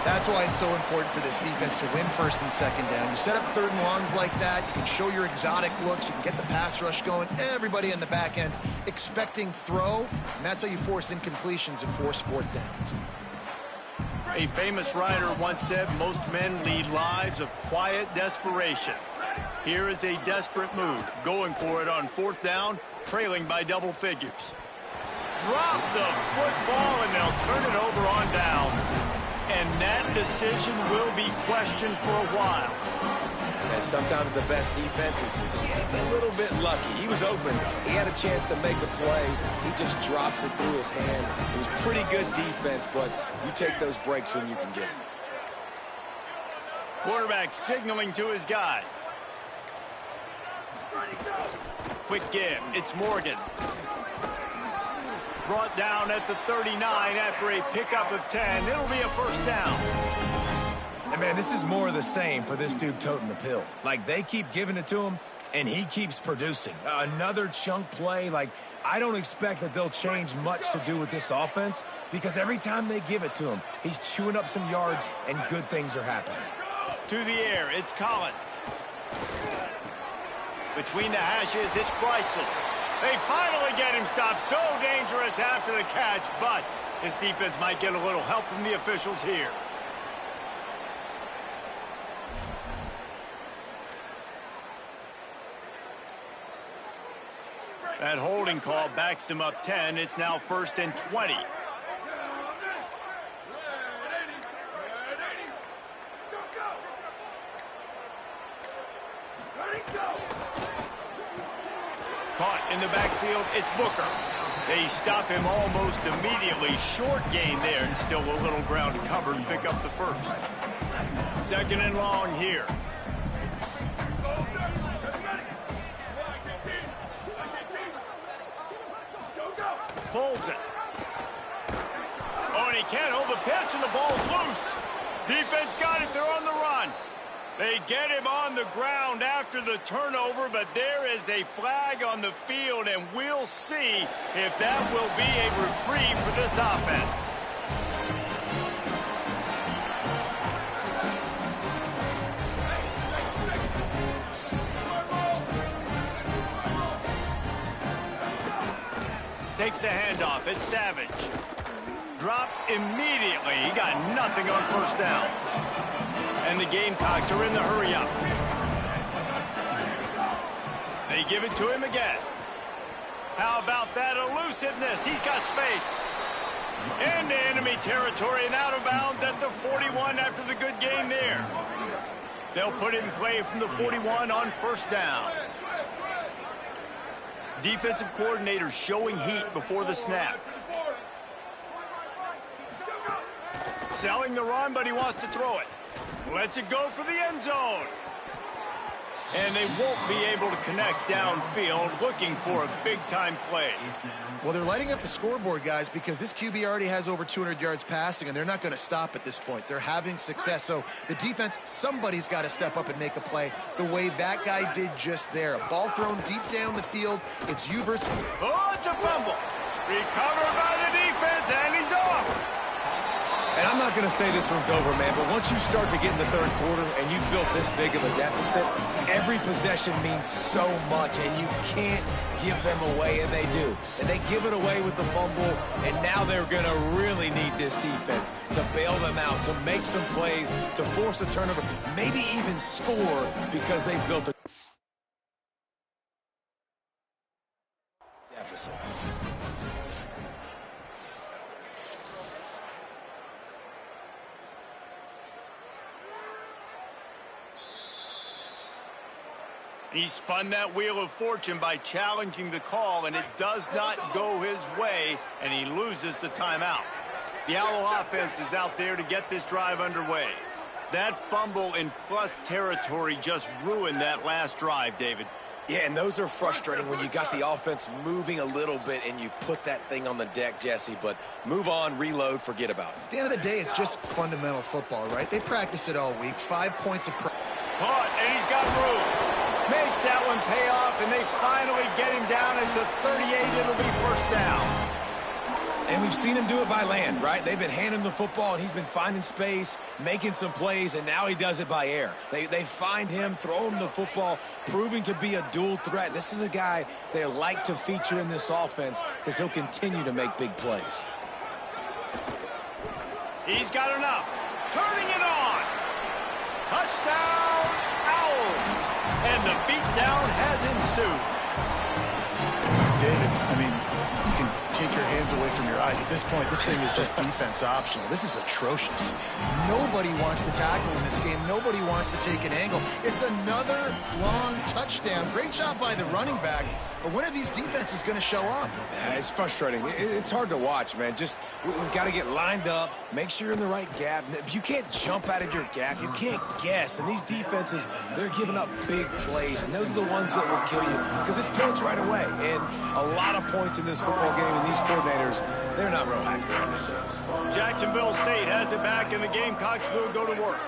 That's why it's so important for this defense to win first and second down. You set up third and longs like that, you can show your exotic looks, you can get the pass rush going, everybody in the back end expecting throw, and that's how you force incompletions and force fourth downs.
A famous writer once said, most men lead lives of quiet desperation. Here is a desperate move, going for it on fourth down, trailing by double figures. Drop the football, and they'll turn it over on downs. And that decision will be questioned for a while.
And sometimes the best defense is getting a little bit lucky. He was open. He had a chance to make a play. He just drops it through his hand. It was pretty good defense, but you take those breaks when you can get them.
Quarterback signaling to his guy. Quick give. It's Morgan. Brought down at the 39 after a pickup of 10. It'll be a first down.
And man, this is more of the same for this dude toting the pill. Like, they keep giving it to him, and he keeps producing. Another chunk play. Like, I don't expect that they'll change much to do with this offense, because every time they give it to him, he's chewing up some yards, and good things are happening.
To the air, it's Collins. Between the hashes, it's Bryson. They finally get him stopped. So dangerous after the catch, but his defense might get a little help from the officials here. That holding call backs him up 10. It's now first and 20. Caught in the backfield, it's Booker. They stop him almost immediately. Short gain there, and still a little ground to cover and pick up the first. Second and long here. Pulls it. Oh, and he can't hold the pitch, and the ball's loose. Defense got it. They're on the run. They get him on the ground after the turnover, but there is a flag on the field, and we'll see if that will be a reprieve for this offense. Takes the handoff. It's Savage. Dropped immediately. He got nothing on first down. And the Gamecocks are in the hurry-up. They give it to him again. How about that elusiveness? He's got space. Into enemy territory and out of bounds at the 41 after the good game there. They'll put it in play from the 41 on first down. Defensive coordinator showing heat before the snap. Selling the run, but he wants to throw it. Lets it go for the end zone. And they won't be able to connect downfield, looking for a big-time play.
Well, they're lighting up the scoreboard, guys, because this QB already has over 200 yards passing, and they're not going to stop at this point. They're having success. So the defense, somebody's got to step up and make a play the way that guy did just there. A ball thrown deep down the field. It's you versus...
Oh, it's a fumble. Recovered by the defense, and he's off.
And I'm not going to say this one's over, man, but once you start to get in the third quarter and you've built this big of a deficit, every possession means so much, and you can't give them away, and they do. And they give it away with the fumble, and now they're going to really need this defense to bail them out, to make some plays, to force a turnover, maybe even score because they've built a deficit.
He spun that wheel of fortune by challenging the call, and it does not go his way, and he loses the timeout. The Owl offense is out there to get this drive underway. That fumble in plus territory just ruined that last drive, David.
Yeah, and those are frustrating when you got the offense moving a little bit and you put that thing on the deck, Jesse. But move on, reload, forget about it.
At the end of the day, it's just fundamental football, right? They practice it all week. 5 points of practice.
Caught, and he's got room. Makes that one pay off, and they finally get him down at the 38. It'll be first down.
And we've seen him do it by land, right? They've been handing him the football, and he's been finding space, making some plays, and now he does it by air. They find him, throw him the football, proving to be a dual threat. This is a guy they like to feature in this offense because he'll continue to make big plays.
He's got enough. Turning it on. Touchdown, Owls. And the beatdown has ensued.
David, I mean, you can take your hands away from your eyes. At this point, this thing is just defense optional. This is atrocious. Nobody wants to tackle in this game. Nobody wants to take an angle. It's another long touchdown. Great job by the running back. But when are these defenses going to show up?
Yeah, it's frustrating. It's hard to watch, man. We've got to get lined up, make sure you're in the right gap. You can't jump out of your gap. You can't guess. And these defenses, they're giving up big plays, and those are the ones that will kill you because it's points right away. And a lot of points in this football game, and these coordinators, they're not real happy right now.
Jacksonville State has it back, and the Gamecocks will go to work.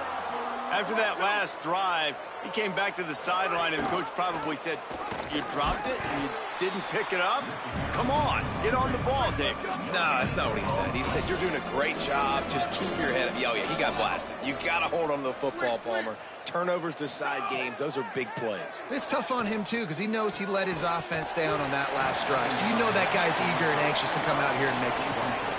After that last drive, he came back to the sideline, and the coach probably said, "You dropped it and you didn't pick it up? Come on, get on the ball, Dave."
No, that's not what he said. He said, "You're doing a great job. Just keep your head up." Oh, yeah, he got blasted. You got to hold on to the football, Palmer. Turnovers decide games. Those are big plays.
It's tough on him, too, because he knows he let his offense down on that last drive. So you know that guy's eager and anxious to come out here and make a play.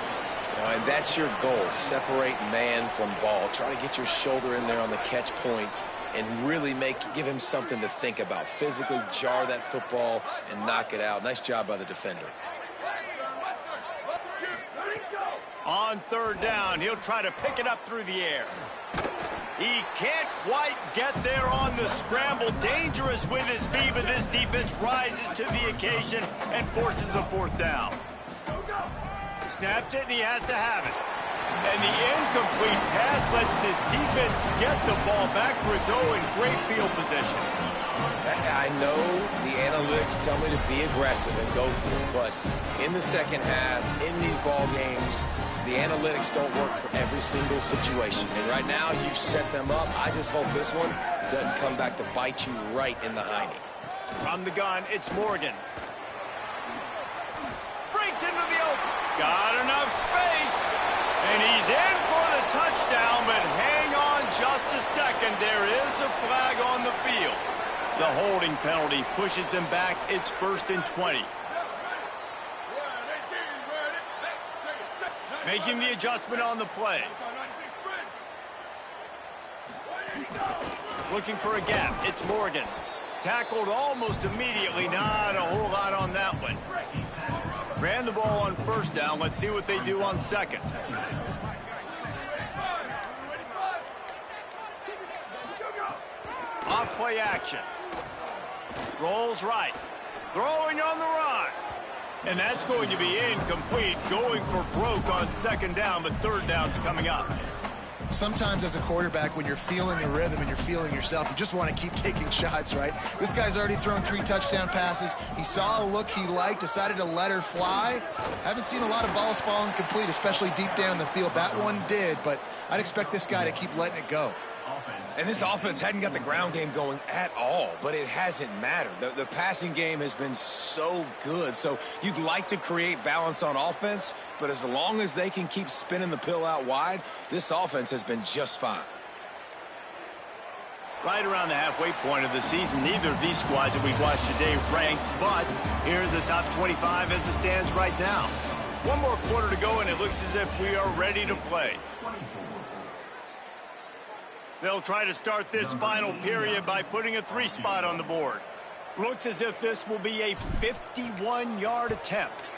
And that's your goal. Separate man from ball. Try to get your shoulder in there on the catch point and really give him something to think about. Physically jar that football and knock it out. Nice job by the defender.
On third down, he'll try to pick it up through the air. He can't quite get there on the scramble. Dangerous with his feet, but this defense rises to the occasion and forces a fourth down. Snaps it, and he has to have it. And the incomplete pass lets this defense get the ball back for its own great field position.
I know the analytics tell me to be aggressive and go for it, but in the second half, in these ball games, the analytics don't work for every single situation. And right now, you've set them up. I just hope this one doesn't come back to bite you right in the hiney.
From the gun, it's Morgan. Breaks into the open. Got enough space. And he's in for the touchdown, but hang on just a second. There is a flag on the field. The holding penalty pushes them back. It's 1st and 20. Making the adjustment on the play. Looking for a gap. It's Morgan. Tackled almost immediately. Not a whole lot on that one. Ran the ball on first down. Let's see what they do on second. Off play action. Rolls right. Throwing on the run. And that's going to be incomplete. Going for broke on second down, but third down's coming up.
Sometimes as a quarterback, when you're feeling your rhythm and you're feeling yourself, you just want to keep taking shots, right? This guy's already thrown 3 touchdown passes. He saw a look he liked, decided to let her fly. Haven't seen a lot of balls falling complete, especially deep down the field. That one did, but I'd expect this guy to keep letting it go.
And this offense hadn't got the ground game going at all, but it hasn't mattered. The passing game has been so good, so you'd like to create balance on offense, but as long as they can keep spinning the pill out wide, this offense has been just fine.
Right around the halfway point of the season, neither of these squads that we've watched today ranked, but here's the top 25 as it stands right now. One more quarter to go, and it looks as if we are ready to play. They'll try to start this final period by putting a 3 spot on the board. Looks as if this will be a 51-yard attempt.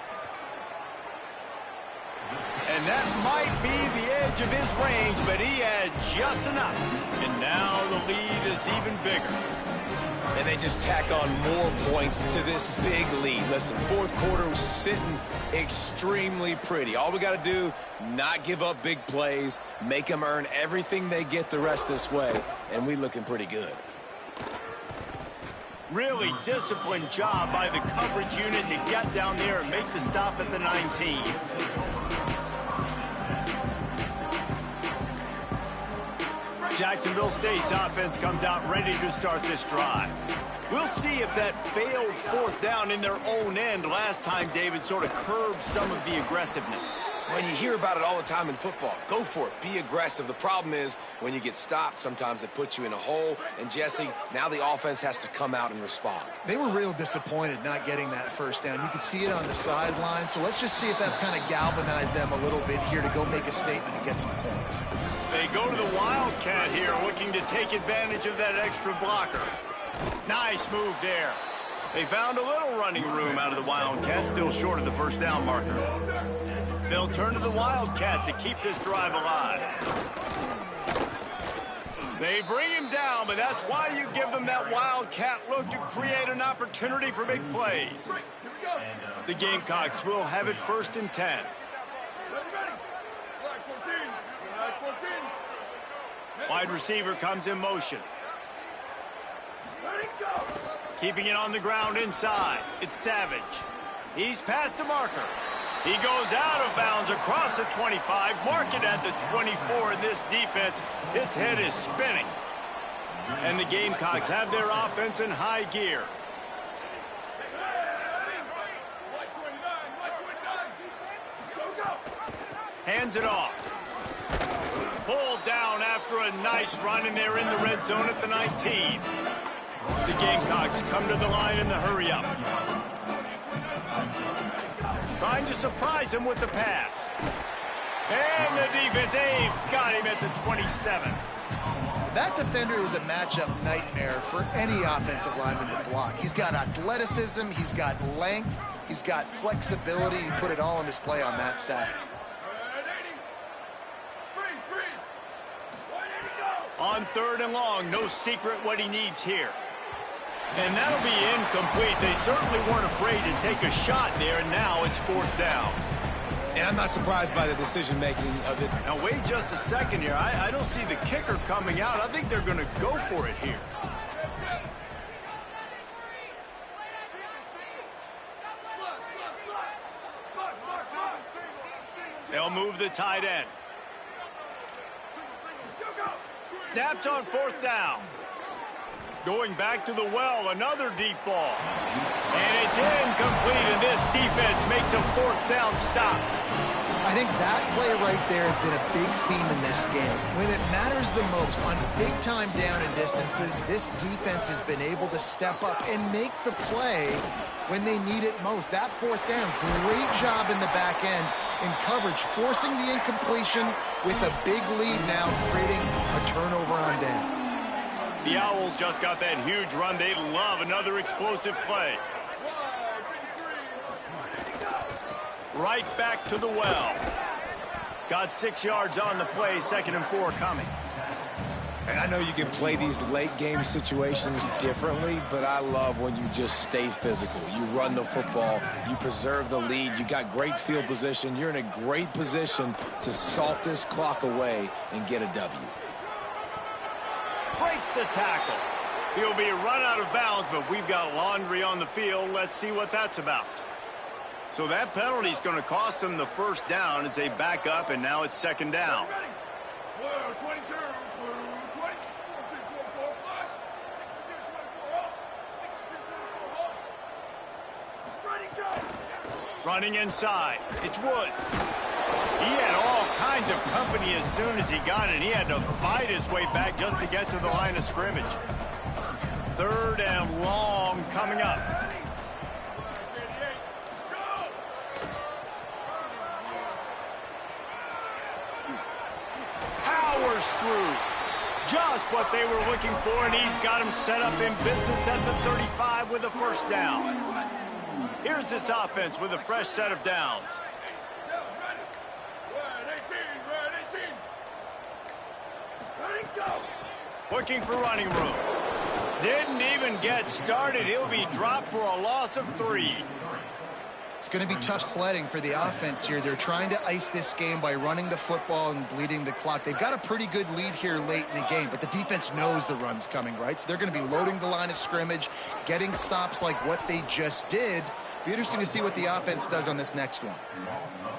And that might be the edge of his range, but he had just enough. And now the lead is even bigger.
And they just tack on more points to this big lead. Listen, fourth quarter was sitting extremely pretty. All we got to do, not give up big plays, make them earn everything they get the rest this way, and we looking pretty good.
Really disciplined job by the coverage unit to get down there and make the stop at the 19. Jacksonville State's offense comes out ready to start this drive. We'll see if that failed fourth down in their own end last time, David, sort of curbed some of the aggressiveness.
When you hear about it all the time in football, go for it. Be aggressive. The problem is when you get stopped, sometimes it puts you in a hole. And, Jesse, now the offense has to come out and respond.
They were real disappointed not getting that first down. You could see it on the sideline. So let's just see if that's kind of galvanized them a little bit here to go make a statement and get some points.
They go to the Wildcat here, looking to take advantage of that extra blocker. Nice move there. They found a little running room out of the Wildcat, still short of the first down marker. They'll turn to the Wildcat to keep this drive alive. They bring him down, but that's why you give them that Wildcat look to create an opportunity for big plays. The Gamecocks will have it 1st and 10. Wide receiver comes in motion. Keeping it on the ground inside. It's Savage. He's past the marker. He goes out of bounds across the 25, mark it at the 24, and this defense, its head is spinning. And the Gamecocks have their offense in high gear. Hands it off. Pulled down after a nice run, and they're in the red zone at the 19. The Gamecocks come to the line in the hurry-up. Trying to surprise him with the pass. And the defense, they've got him at the 27.
That defender is a matchup nightmare for any offensive lineman to block. He's got athleticism, he's got length, he's got flexibility. He put it all on display on that sack.
On 3rd and long, no secret what he needs here. And that'll be incomplete. They certainly weren't afraid to take a shot there, and now it's 4th down.
And I'm not surprised by the decision-making of it.
Now, wait just a second here. I don't see the kicker coming out. I think they're going to go for it here. They'll move the tight end. Snapped on 4th down. Going back to the well, another deep ball. And it's incomplete, and this defense makes a 4th down stop.
I think that play right there has been a big theme in this game. When it matters the most, on big-time down and distances, this defense has been able to step up and make the play when they need it most. That 4th down, great job in the back end in coverage, forcing the incompletion with a big lead now, creating a turnover on downs.
The Owls just got that huge run. They love another explosive play. Right back to the well. Got 6 yards on the play, 2nd and 4 coming.
And I know you can play these late game situations differently, but I love when you just stay physical. You run the football, you preserve the lead, you got great field position. You're in a great position to salt this clock away and get a W.
Breaks the tackle. He'll be run out of bounds, but we've got laundry on the field. Let's see what that's about. So that penalty is going to cost them the first down as they back up, and now it's 2nd down. Running inside. It's Woods. He had all kinds of company as soon as he got it. He had to fight his way back just to get to the line of scrimmage. 3rd and long coming up. Powers through. Just what they were looking for, and he's got him set up in business at the 35 with a first down. Here's this offense with a fresh set of downs. Looking for running room. Didn't even get started. He'll be dropped for a loss of 3.
It's going to be tough sledding for the offense here. They're trying to ice this game by running the football and bleeding the clock. They've got a pretty good lead here late in the game, but the defense knows the run's coming, right? So they're going to be loading the line of scrimmage, getting stops like what they just did. Be interesting to see what the offense does on this next one.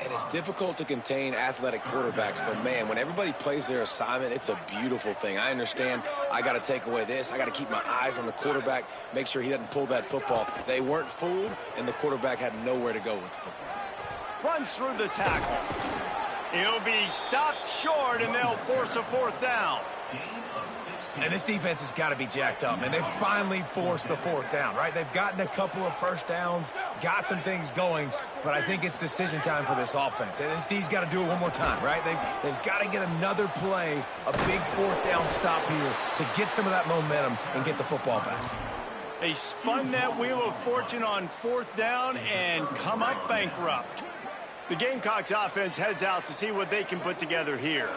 And it's difficult to contain athletic quarterbacks, but man, when everybody plays their assignment, it's a beautiful thing. I understand I got to take away this. I got to keep my eyes on the quarterback, make sure he doesn't pull that football. They weren't fooled, and the quarterback had nowhere to go with the football.
Runs through the tackle. He'll be stopped short, and they'll force a 4th down.
And this defense has got to be jacked up, and they finally forced the 4th down, right? They've gotten a couple of first downs, got some things going, but I think it's decision time for this offense. And this D's got to do it one more time, right? They've got to get another play, a big 4th down stop here to get some of that momentum and get the football back.
They spun that wheel of fortune on 4th down and come up bankrupt. The Gamecocks offense heads out to see what they can put together here.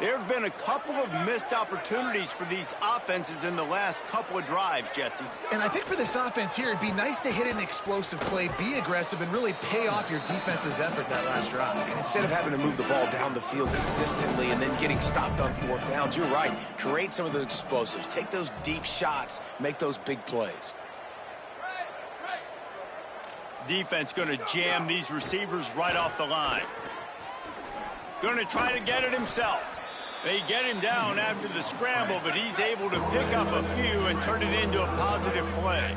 There have been a couple of missed opportunities for these offenses in the last couple of drives, Jesse.
And I think for this offense here, it'd be nice to hit an explosive play, be aggressive, and really pay off your defense's effort that last drive.
And instead of having to move the ball down the field consistently and then getting stopped on 4th downs, you're right. Create some of those explosives. Take those deep shots. Make those big plays.
Defense going to jam these receivers right off the line. Going to try to get it himself. They get him down after the scramble, but he's able to pick up a few and turn it into a positive play.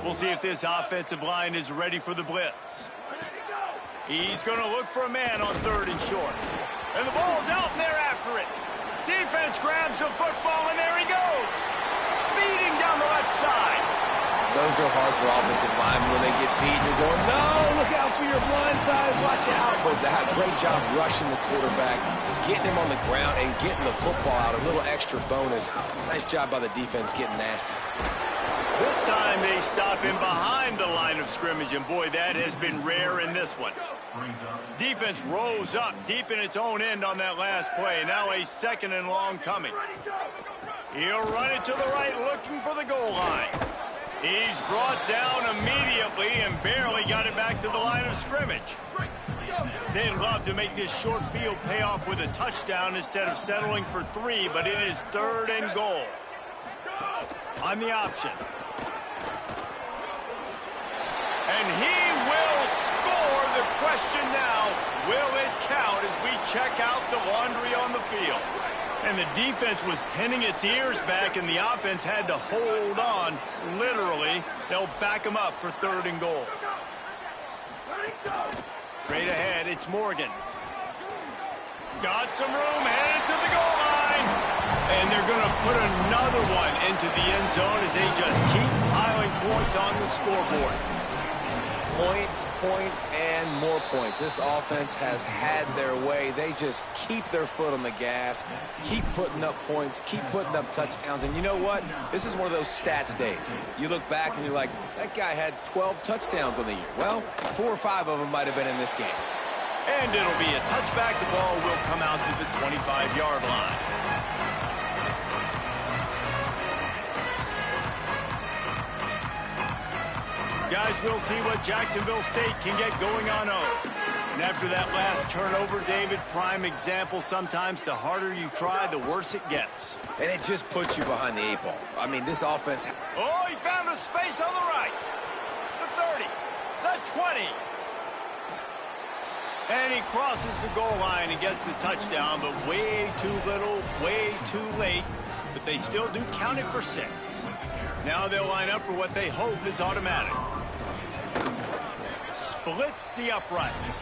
We'll see if this offensive line is ready for the blitz. He's going to look for a man on 3rd and short. And the ball's out, and they're after it. Defense grabs the football, and there he goes. Speeding down the left side.
Those are hard for offensive linemen when they get beat. You're going, no, look out for your blind side, watch out. But they had a great job rushing the quarterback, getting him on the ground, and getting the football out. A little extra bonus. Nice job by the defense getting nasty.
This time they stop him behind the line of scrimmage, and boy, that has been rare in this one. Defense rose up deep in its own end on that last play. Now a 2nd and long coming. He'll run it to the right, looking for the goal line. He's brought down immediately and barely got it back to the line of scrimmage. They'd love to make this short field pay off with a touchdown instead of settling for 3, but it is 3rd and goal. On the option. And he will score. The question now, will it count as we check out the laundry on the field? And the defense was pinning its ears back, and the offense had to hold on. Literally, they'll back them up for 3rd and goal. Straight ahead, it's Morgan. Got some room, headed to the goal line. And they're going to put another one into the end zone as they just keep piling points on the scoreboard.
Points, points, and more points. This offense has had their way. They just keep their foot on the gas, keep putting up points, keep putting up touchdowns. And you know what? This is one of those stats days. You look back and you're like, that guy had 12 touchdowns on the year. Well, 4 or 5 of them might have been in this game.
And it'll be a touchback. The ball will come out to the 25-yard line. Guys, we'll see what Jacksonville State can get going on 0. And after that last turnover, David, prime example, sometimes the harder you try, the worse it gets.
And it just puts you behind the 8 ball. I mean, this offense...
Oh, he found a space on the right. The 30, the 20. And he crosses the goal line and gets the touchdown, but way too little, way too late. But they still do count it for 6. Now they'll line up for what they hope is automatic. Splits the uprights.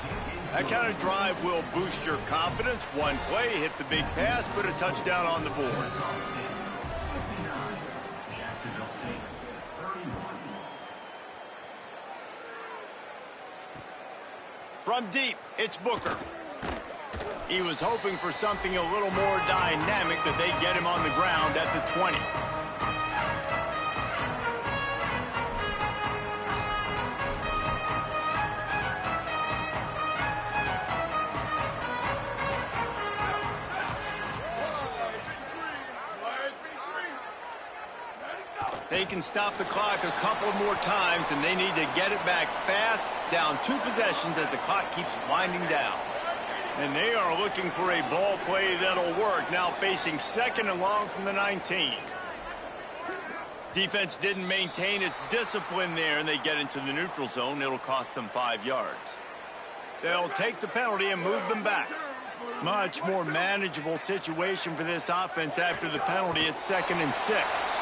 That kind of drive will boost your confidence. One play, hit the big pass, put a touchdown on the board. From deep, it's Booker. He was hoping for something a little more dynamic, but they get him on the ground at the 20. They can stop the clock a couple more times, and they need to get it back fast, down 2 possessions as the clock keeps winding down. And they are looking for a ball play that'll work, now facing 2nd and long from the 19. Defense didn't maintain its discipline there, and they get into the neutral zone. It'll cost them 5 yards. They'll take the penalty and move them back. Much more manageable situation for this offense after the penalty at 2nd and 6.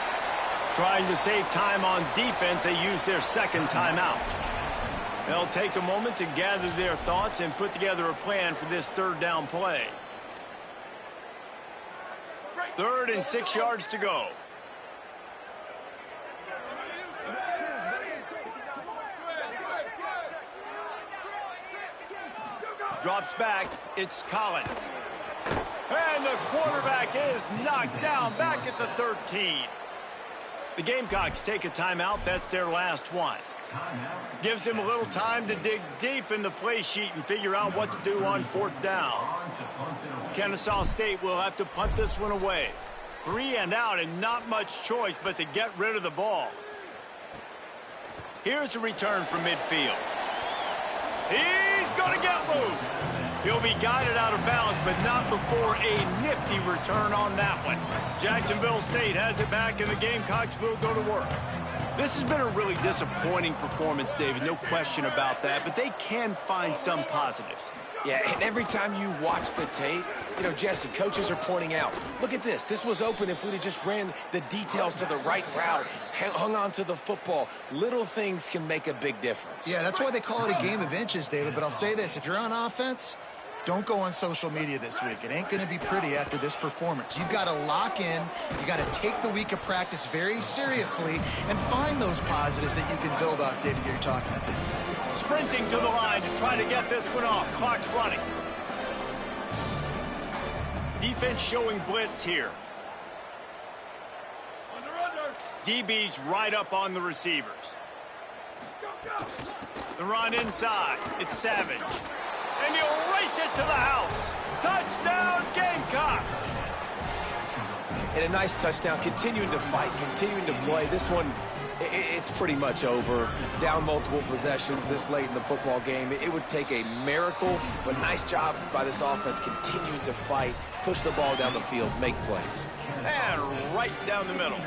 Trying to save time on defense, they use their 2nd timeout. They'll take a moment to gather their thoughts and put together a plan for this 3rd down play. 3rd and 6 yards to go. Drops back, it's Collins. And the quarterback is knocked down back at the 13. The Gamecocks take a timeout. That's their last one. Gives them a little time to dig deep in the play sheet and figure out what to do on 4th down. Kennesaw State will have to punt this one away. 3 and out and not much choice but to get rid of the ball. Here's a return from midfield. He's going to get loose. He'll be guided out of bounds, but not before a nifty return on that one. Jacksonville State has it back, and the Gamecocks will go to work. This has been a really disappointing performance, David, no question about that, but they can find some positives.
Yeah, and every time you watch the tape, you know, Jesse, coaches are pointing out, look at this. This was open if we'd have just ran the details to the right route, hung on to the football. Little things can make a big difference.
Yeah, that's why they call it a game of inches, David. But I'll say this, if you're on offense, don't go on social media this week. It ain't going to be pretty after this performance. You've got to lock in. You got to take the week of practice very seriously and find those positives that you can build off, David, you're talking about.
Sprinting to the line to try to get this one off. Clock's running. Defense showing blitz here. DB's right up on the receivers. The run inside. It's Savage. And he'll race it to the house. Touchdown, Gamecocks.
And a nice touchdown. Continuing to fight, continuing to play. This one, it's pretty much over. Down multiple possessions this late in the football game. It would take a miracle, but nice job by this offense continuing to fight, push the ball down the field, make plays.
And right down the middle.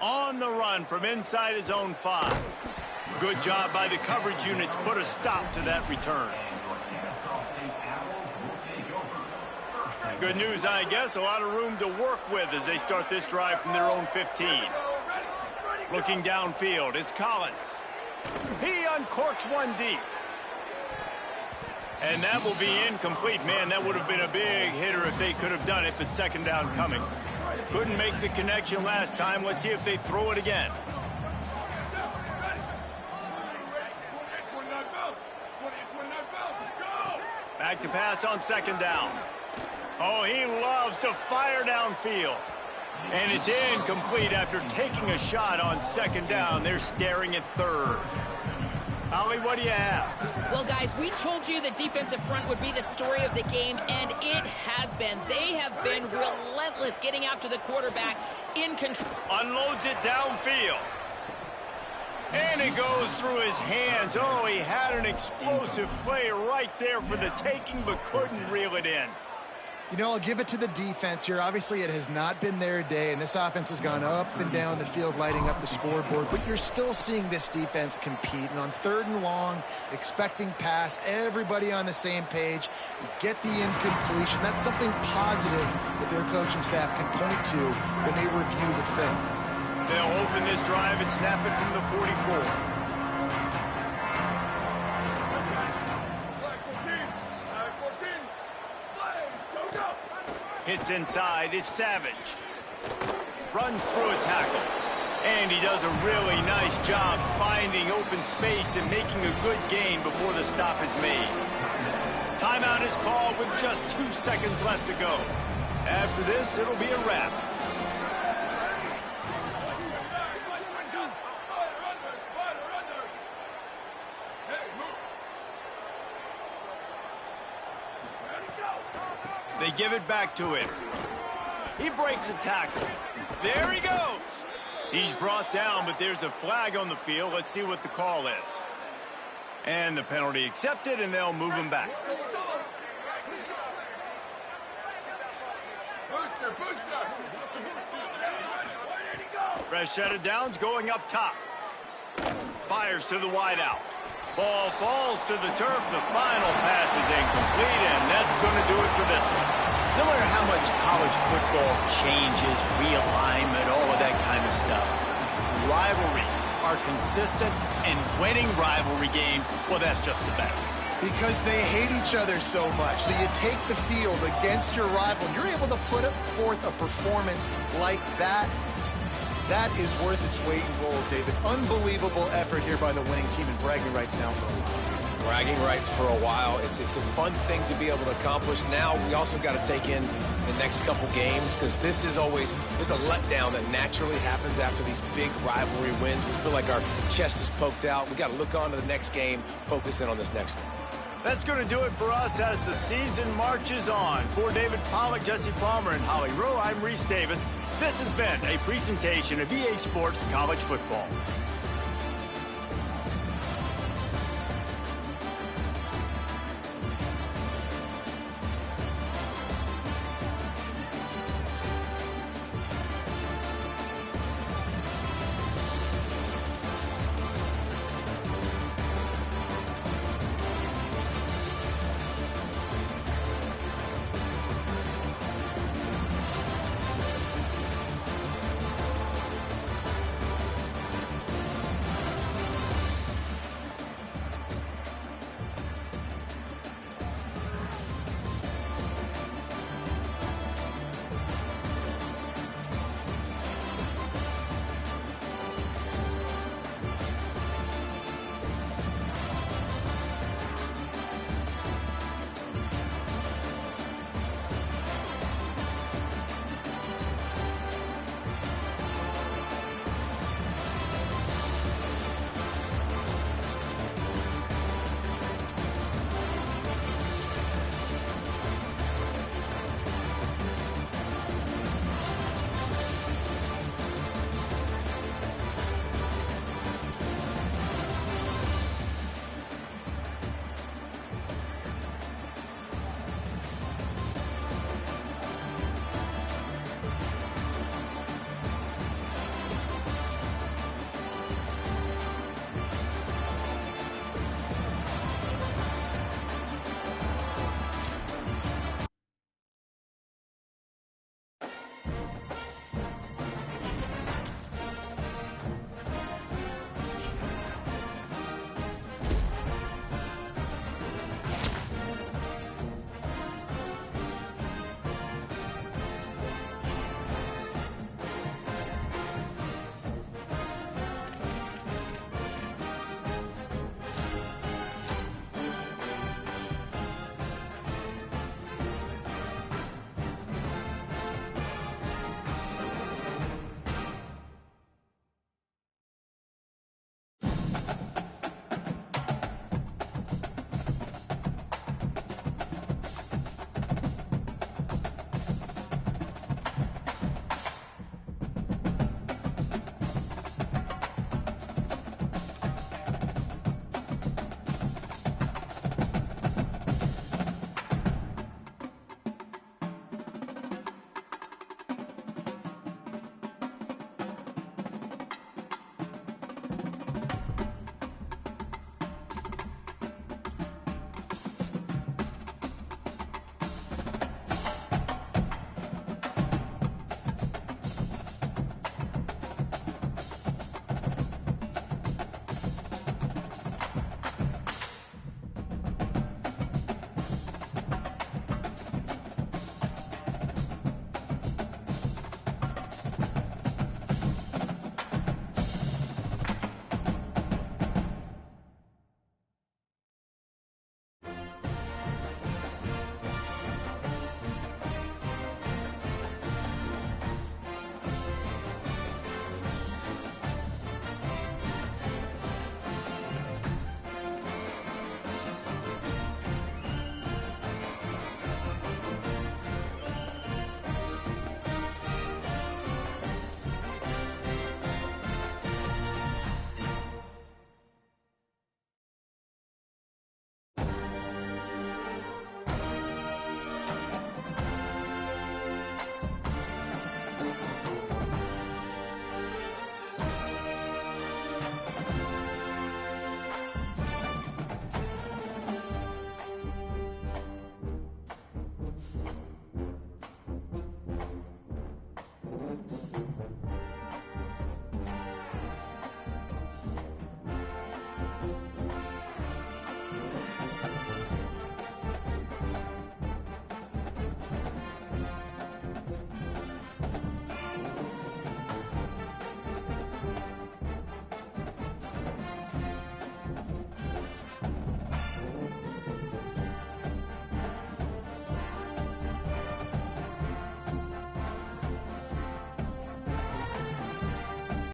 On the run from inside his own 5. Good job by the coverage unit to put a stop to that return. Good news, I guess. A lot of room to work with as they start this drive from their own 15. Looking downfield, it's Collins. He uncorks one deep. And that will be incomplete. Man, that would have been a big hitter if they could have done it, but 2nd down coming. Couldn't make the connection last time. Let's see if they throw it again. Back to pass on second down. Oh, he loves to fire downfield. And it's incomplete after taking a shot on second down. They're staring at third. Holly, what do you have?
Well, guys, we told you the defensive front would be the story of the game, and it has been. They have been relentless getting after the quarterback in control.
Unloads it downfield. And it goes through his hands. Oh, he had an explosive play right there for the taking, but couldn't reel it in.
You know, I'll give it to the defense here. Obviously, it has not been their day, and this offense has gone up and down the field, lighting up the scoreboard. But you're still seeing this defense compete. And on third and long, expecting pass, everybody on the same page. You get the incompletion. That's something positive that their coaching staff can point to when they review the film.
They'll open this drive and snap it from the 44. Hits inside, it's Savage. Runs through a tackle. And he does a really nice job finding open space and making a good gain before the stop is made. Timeout is called with just 2 seconds left to go. After this, it'll be a wrap. They give it back to him. He breaks a tackle. There he goes. He's brought down, but there's a flag on the field. Let's see what the call is. And the penalty accepted, and they'll move him back. Fresh set of downs going up top. Fires to the wideout. Ball falls to the turf. The final pass is incomplete, and that's going to do it for this one. No matter how much college football changes, realignment, all of that kind of stuff, rivalries are consistent, and winning rivalry games, well, that's just the best.
Because they hate each other so much. So you take the field against your rival, you're able to put forth a performance like that. That is worth its weight in gold, David. Unbelievable effort here by the winning team, and bragging rights now for a while.
Bragging rights for a while. It's a fun thing to be able to accomplish. Now we also got to take in the next couple games, because this is always, there's a letdown that naturally happens after these big rivalry wins. We feel like our chest is poked out. We got to look on to the next game, focus in on this next one.
That's going to do it for us as the season marches on. For David Pollack, Jesse Palmer, and Holly Rowe, I'm Reese Davis. This has been a presentation of EA Sports College Football.